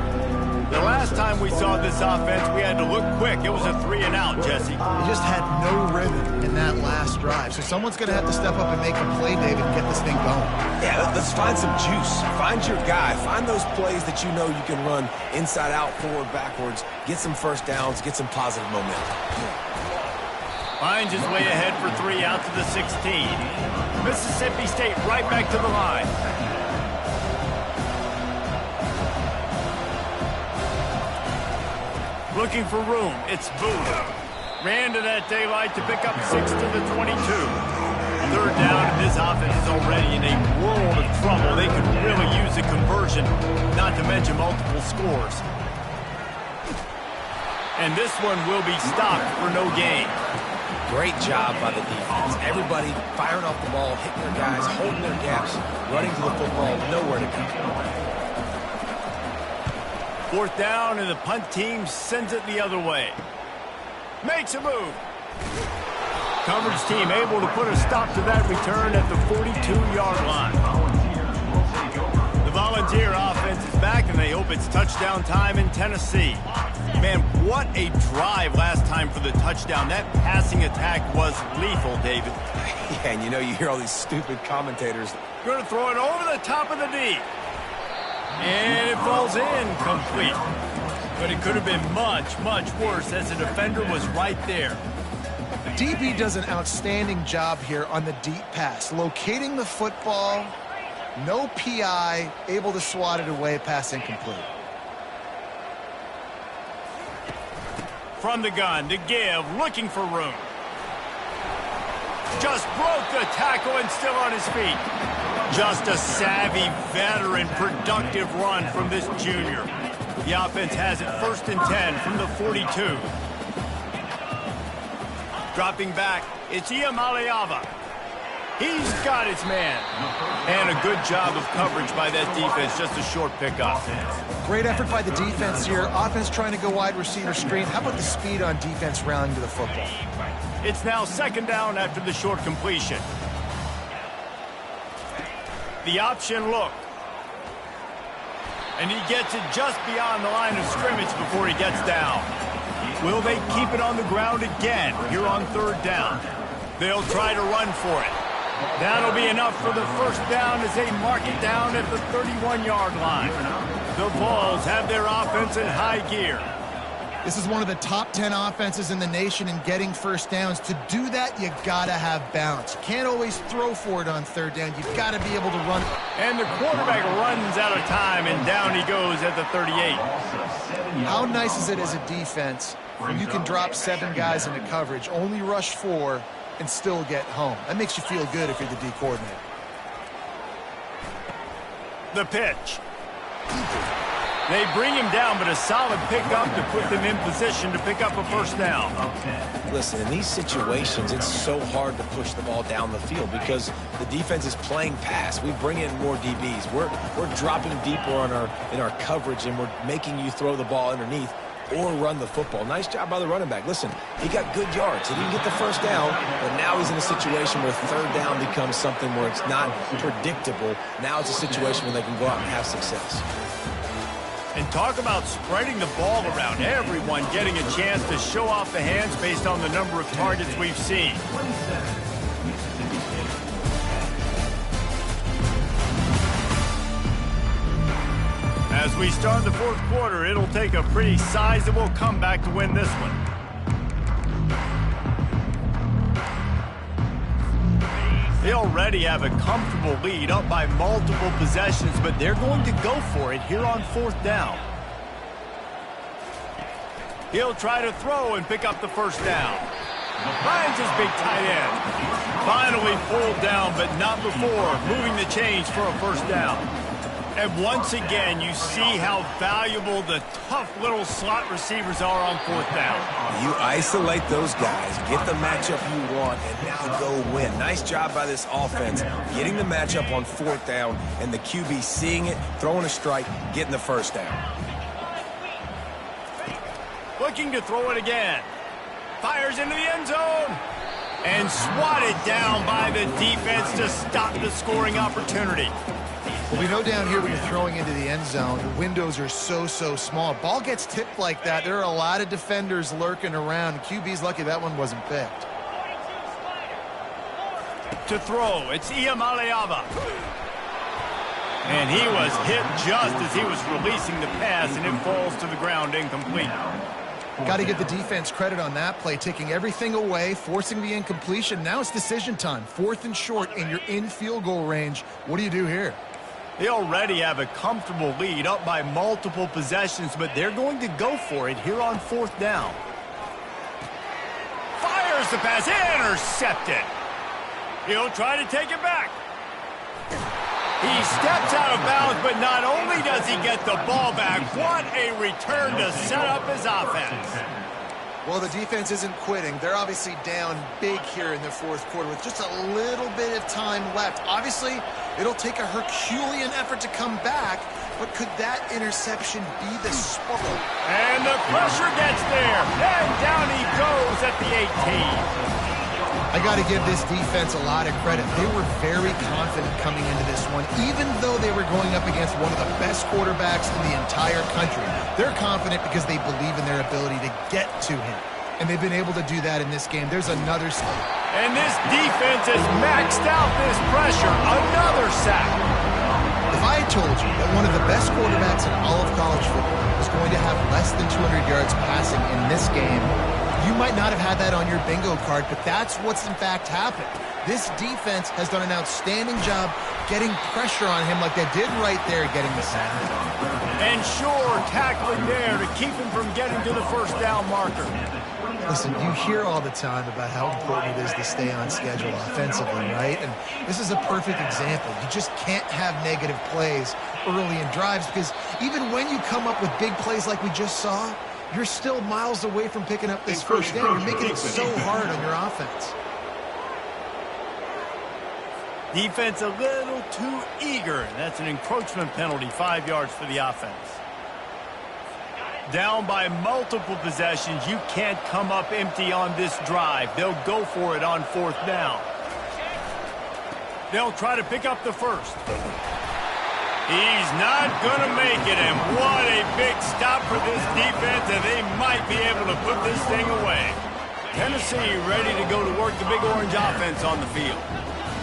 The last time we saw this offense, we had to look quick. It was a 3-and-out, Jesse. They just had no rhythm in that last drive. So someone's going to have to step up and make a play, David, and get this thing going. Yeah, let's find some juice. Find your guy. Find those plays that you know you can run inside out, forward, backwards. Get some first downs. Get some positive momentum. Finds his way ahead for 3 out to the 16. Mississippi State right back to the line. Looking for room. It's Boone. Ran to that daylight to pick up 6 to the 22. 3rd down, and this offense is already in a world of trouble. They could really use a conversion, not to mention multiple scores. And this one will be stopped for no gain. Great job by the defense. Everybody firing off the ball, hitting their guys, holding their gaps, running to the football, nowhere to go. 4th down, and the punt team sends it the other way. Makes a move. Coverage team able to put a stop to that return at the 42-yard line. The Volunteer offense is back, and they hope it's touchdown time in Tennessee. Man, what a drive last time for the touchdown. That passing attack was lethal, David. Yeah, and you know, you hear all these stupid commentators. Going to throw it over the top of the D. And it falls in complete. But it could have been much, much worse as the defender was right there. DB does an outstanding job here on the deep pass. Locating the football, no PI, able to swat it away, pass incomplete. From the gun to give, looking for room. Just broke the tackle and still on his feet. Just a savvy, veteran, productive run from this junior. The offense has it 1st and 10 from the 42. Dropping back, it's Iamaleava. He's got his man. And a good job of coverage by that defense, just a short pickup. Great effort by the defense here. Offense trying to go wide receiver screen. How about the speed on defense rallying to the football? It's now 2nd down after the short completion. The option look. And he gets it just beyond the line of scrimmage before he gets down. Will they keep it on the ground again here on 3rd down? They'll try to run for it. That'll be enough for the 1st down as they mark it down at the 31-yard line. The Vols have their offense in high gear. This is one of the top 10 offenses in the nation in getting first downs. To do that, you got to have balance. You can't always throw for it on 3rd down. You've got to be able to run. And the quarterback runs out of time, and down he goes at the 38. How nice is it as a defense when you can drop 7 guys into coverage, only rush 4, and still get home? That makes you feel good if you're the D coordinator. The pitch. They bring him down, but a solid pickup to put them in position to pick up a 1st down. Listen, in these situations, it's so hard to push the ball down the field because the defense is playing pass. We bring in more DBs. We're dropping deeper in our coverage, and we're making you throw the ball underneath. or run the football. Nice job by the running back. Listen, he got good yards. He didn't get the first down, but now he's in a situation where third down becomes something where it's not predictable. Now it's a situation where they can go out and have success. And talk about spreading the ball around. Everyone getting a chance to show off the hands based on the number of targets we've seen. As we start the fourth quarter, it'll take a pretty sizable comeback to win this one. They already have a comfortable lead, up by multiple possessions, but they're going to go for it here on fourth down. He'll try to throw and pick up the first down. Finds his big tight end. Finally pulled down, but not before moving the chains for a first down. And once again, you see how valuable the tough little slot receivers are on fourth down. You isolate those guys, get the matchup you want, and now go win. Nice job by this offense, getting the matchup on fourth down, and the QB seeing it, throwing a strike, getting the first down. Looking to throw it again. Fires into the end zone. And swatted down by the defense to stop the scoring opportunity. Well, we know down here when you're throwing into the end zone, the windows are so small. Ball gets tipped like that. There are a lot of defenders lurking around. QB's lucky that one wasn't picked. To throw, it's Iamaleava. And he was hit just as he was releasing the pass, and it falls to the ground incomplete. Got to give the defense credit on that play, taking everything away, forcing the incompletion. Now it's decision time. Fourth and short, and you're in field goal range. What do you do here? They already have a comfortable lead, up by multiple possessions, but they're going to go for it here on fourth down. Fires the pass, intercepted. He'll try to take it back. He steps out of bounds, but not only does he get the ball back, what a return to set up his offense. Well, the defense isn't quitting. They're obviously down big here in the fourth quarter with just a little bit of time left. Obviously, it'll take a Herculean effort to come back, but could that interception be the spark? And the pressure gets there, and down he goes at the 18. I got to give this defense a lot of credit. They were very confident coming into this one, even though they were going up against one of the best quarterbacks in the entire country. They're confident because they believe in their ability to get to him, and they've been able to do that in this game. There's another sack. And this defense has maxed out this pressure. Another sack. If I had told you that one of the best quarterbacks in all of college football was going to have less than 200 yards passing in this game, you might not have had that on your bingo card, but that's what's in fact happened. This defense has done an outstanding job getting pressure on him like they did right there, getting the sack. And sure, tackling there to keep him from getting to the first down marker. Listen, you hear all the time about how important it is to stay on schedule offensively, right? And this is a perfect example. You just can't have negative plays early in drives because even when you come up with big plays like we just saw, you're still miles away from picking up this first down. You're making it so hard on your offense. Defense a little too eager. That's an encroachment penalty, 5 yards for the offense. Down by multiple possessions, you can't come up empty on this drive. They'll go for it on fourth down. They'll try to pick up the first. He's not going to make it, and what a big stop for this defense, and they might be able to put this thing away. Tennessee ready to go to work the Big Orange offense on the field.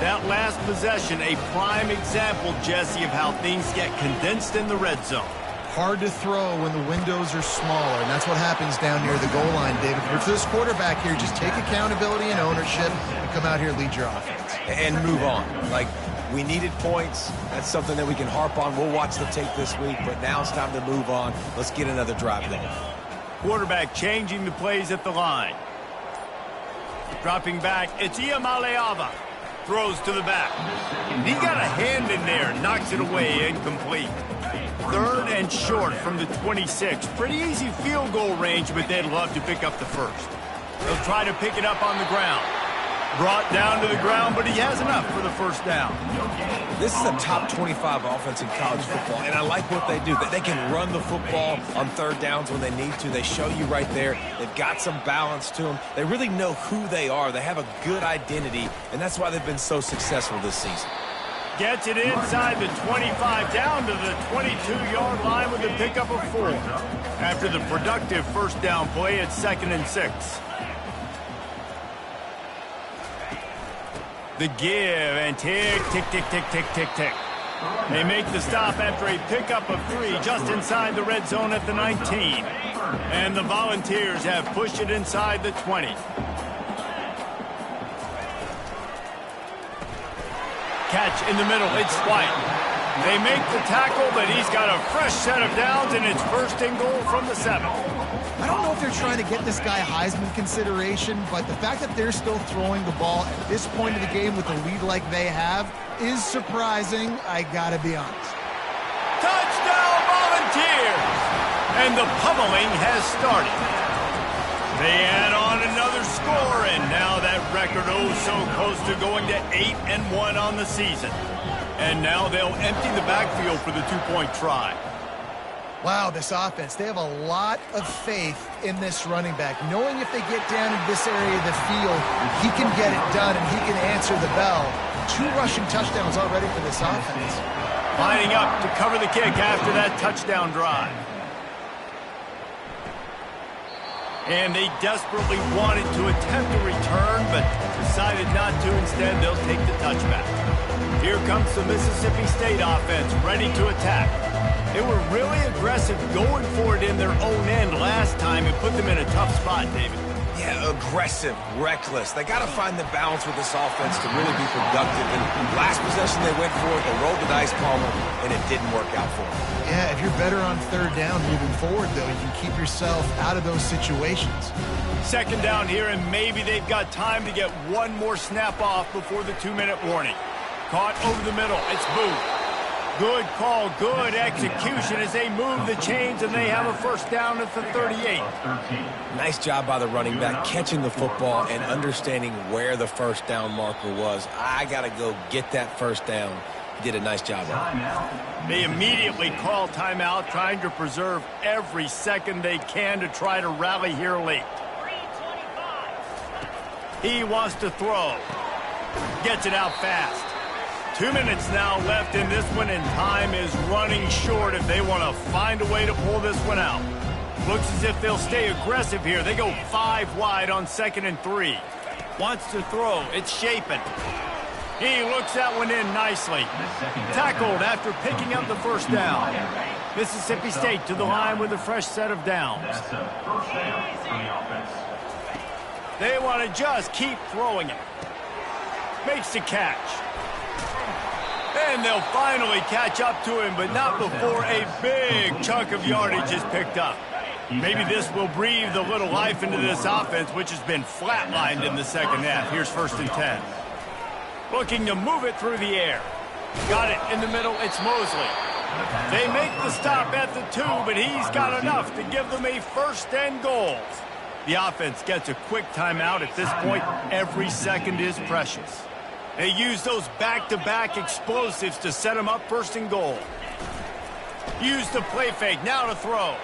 That last possession, a prime example, Jesse, of how things get condensed in the red zone. Hard to throw when the windows are smaller, and that's what happens down near the goal line, David. For this quarterback here, just take accountability and ownership and come out here and lead your offense. And move on. Like, we needed points. That's something that we can harp on. We'll watch the tape this week, but now it's time to move on. Let's get another drive going. Quarterback changing the plays at the line. Dropping back, it's Iamaleava. Throws to the back. He got a hand in there, knocks it away, incomplete. Third and short from the 26. Pretty easy field goal range, but they'd love to pick up the first. They'll try to pick it up on the ground. Brought down to the ground, but he has enough for the first down. This is a top 25 offense in college football, and I like what they do. They can run the football on third downs when they need to. They show you right there. They've got some balance to them. They really know who they are. They have a good identity, and that's why they've been so successful this season. Gets it inside the 25, down to the 22-yard line with a pickup of 4. After the productive first down play, it's 2nd and 6. The give, and tick, tick, tick, tick, tick, tick, tick. They make the stop after a pickup of 3 just inside the red zone at the 19. And the Volunteers have pushed it inside the 20. Catch in the middle, it's White. They make the tackle, but he's got a fresh set of downs, and it's 1st and goal from the 7. I don't know if they're trying to get this guy Heisman consideration, but the fact that they're still throwing the ball at this point of the game with a lead like they have is surprising, I gotta be honest. Touchdown, Volunteers! And the pummeling has started. They add on another score, and now that record so close to going to 8-1 on the season. And now they'll empty the backfield for the 2-point try. Wow, this offense, they have a lot of faith in this running back, knowing if they get down in this area of the field, he can get it done and he can answer the bell. 2 rushing touchdowns already for this offense. Lining up to cover the kick after that touchdown drive. And they desperately wanted to attempt a return, but decided not to. Instead, they'll take the touchback. Here comes the Mississippi State offense, ready to attack. They were really aggressive going for it in their own end last time and put them in a tough spot, David. Yeah, aggressive, reckless. They got to find the balance with this offense to really be productive. And last possession they went for it, they rolled the dice, Palmer, and it didn't work out for them. Yeah, if you're better on third down moving forward, though, you can keep yourself out of those situations. 2nd down here, and maybe they've got time to get one more snap off before the 2-minute warning. Caught over the middle. It's Booth. Good call, good execution as they move the chains, and they have a first down at the 38. Nice job by the running back, catching the football and understanding where the first down marker was. I got to go get that first down. He did a nice job on it. They immediately call timeout, trying to preserve every second they can to try to rally here late. He wants to throw. Gets it out fast. 2 minutes now left in this one, and time is running short if they want to find a way to pull this one out. Looks as if they'll stay aggressive here. They go 5 wide on 2nd and 3. Wants to throw. It's Shapen. He looks that one in nicely. Tackled after picking up the first down. Mississippi State to the line with a fresh set of downs. That's a first down for the offense. They want to just keep throwing it. Makes the catch. And they'll finally catch up to him, but not before a big chunk of yardage is picked up. Maybe this will breathe a little life into this offense, which has been flatlined in the second half. Here's 1st and 10. Looking to move it through the air. Got it in the middle. It's Mosley. They make the stop at the 2, but he's got enough to give them a 1st and goal. The offense gets a quick timeout. At this point, every second is precious. They use those back-to-back explosives to set them up 1st and goal. Use the play fake. Now to throw.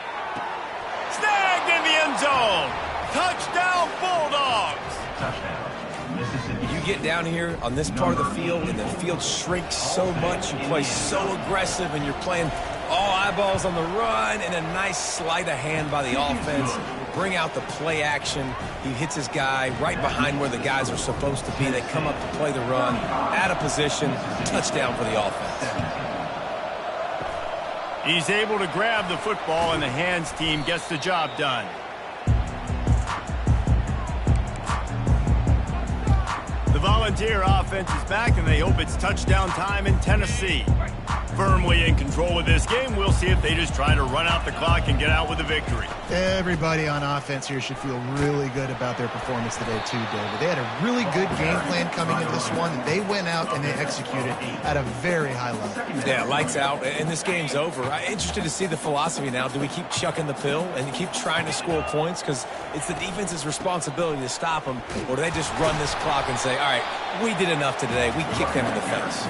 Snagged in the end zone. Touchdown, Bulldogs. Touchdown, Mississippi. You get down here on this part of the field, and the field shrinks so much. You play so aggressive, and you're playing all eyeballs on the run, and a nice sleight of hand by the offense. Bring out the play action. He hits his guy right behind where the guys are supposed to be. They come up to play the run, out of position, touchdown for the offense. He's able to grab the football, and the hands team gets the job done. The Volunteer offense is back, and they hope it's touchdown time in Tennessee. firmly in control of this game. We'll see if they just try to run out the clock and get out with a victory. Everybody on offense here should feel really good about their performance today too, David. They had a really good game plan coming into this one, and they went out and they executed at a very high level. Yeah, lights out, and this game's over. I'm interested to see the philosophy now. Do we keep chucking the pill and keep trying to score points because it's the defense's responsibility to stop them, or do they just run this clock and say, all right, we did enough today, we kicked them in the face?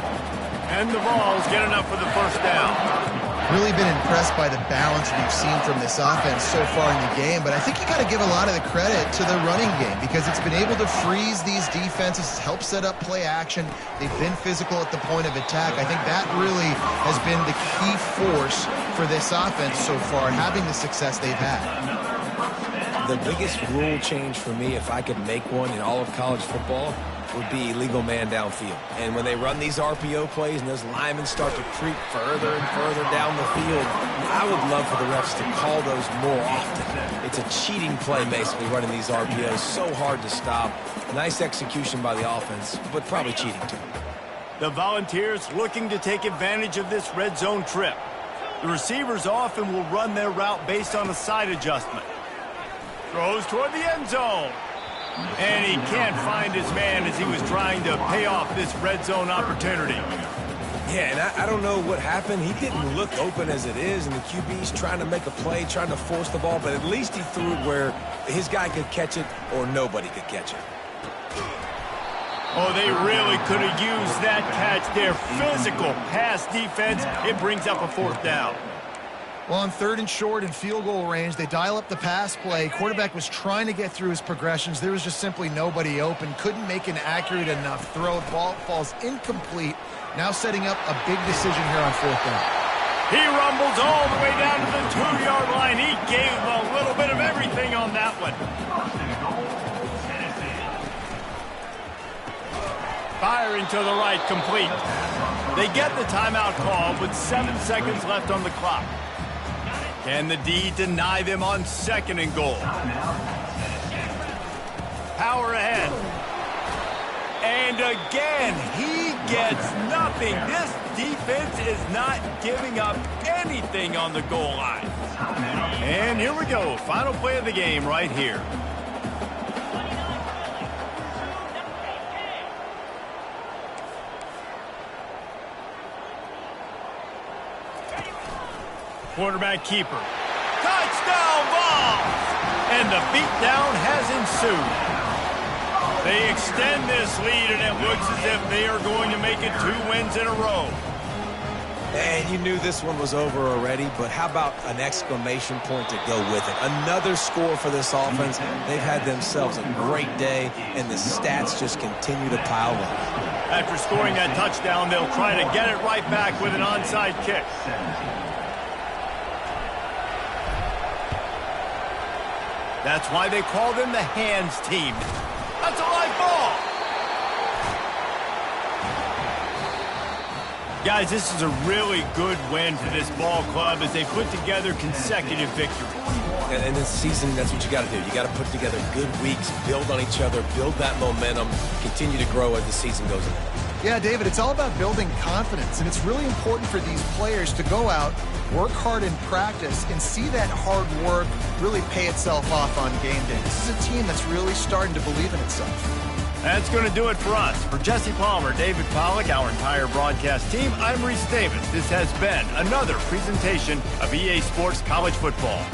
And the Vols get enough for the first down. Really been impressed by the balance we've seen from this offense so far in the game, but I think you got to give a lot of the credit to the running game because it's been able to freeze these defenses, help set up play action. They've been physical at the point of attack. I think that really has been the key force for this offense so far, having the success they've had. The biggest rule change for me, if I could make one in all of college football, would be illegal man downfield. And when they run these RPO plays and those linemen start to creep further and further down the field, I would love for the refs to call those more often. It's a cheating play, basically, running these RPOs. So hard to stop. Nice execution by the offense, but probably cheating too. The Volunteers looking to take advantage of this red zone trip. The receivers often will run their route based on a side adjustment. Throws toward the end zone. And he can't find his man as he was trying to pay off this red zone opportunity. Yeah, and I don't know what happened. He didn't look open as it is, and the QB's trying to make a play, trying to force the ball, but at least he threw it where his guy could catch it or nobody could catch it. Oh, they really could have used that catch. Their physical pass defense, it brings up a fourth down. Well, on 3rd and short and field goal range, they dial up the pass play. Quarterback was trying to get through his progressions. There was just simply nobody open. Couldn't make an accurate enough throw. Ball falls incomplete. Now setting up a big decision here on 4th down. He rumbles all the way down to the 2-yard line. He gave a little bit of everything on that one. Firing to the right, complete. They get the timeout call with 7 seconds left on the clock. Can the D deny them on 2nd and goal? Power ahead. And again, he gets nothing. This defense is not giving up anything on the goal line. And here we go. Final play of the game right here. Quarterback keeper. Touchdown Vols! And the beatdown has ensued. They extend this lead, and it looks as if they are going to make it 2 wins in a row. And you knew this one was over already, but how about an exclamation point to go with it? Another score for this offense. They've had themselves a great day, and the stats just continue to pile up. After scoring that touchdown, they'll try to get it right back with an onside kick. That's why they call them the hands team. That's a live ball. Guys, this is a really good win for this ball club as they put together consecutive victories. And this season, that's what you got to do. You got to put together good weeks, build on each other, build that momentum, continue to grow as the season goes on. Yeah, David, it's all about building confidence, and it's really important for these players to go out, work hard in practice, and see that hard work really pay itself off on game day. This is a team that's really starting to believe in itself. That's going to do it for us. For Jesse Palmer, David Pollack, our entire broadcast team, I'm Reese Davis. This has been another presentation of EA Sports College Football.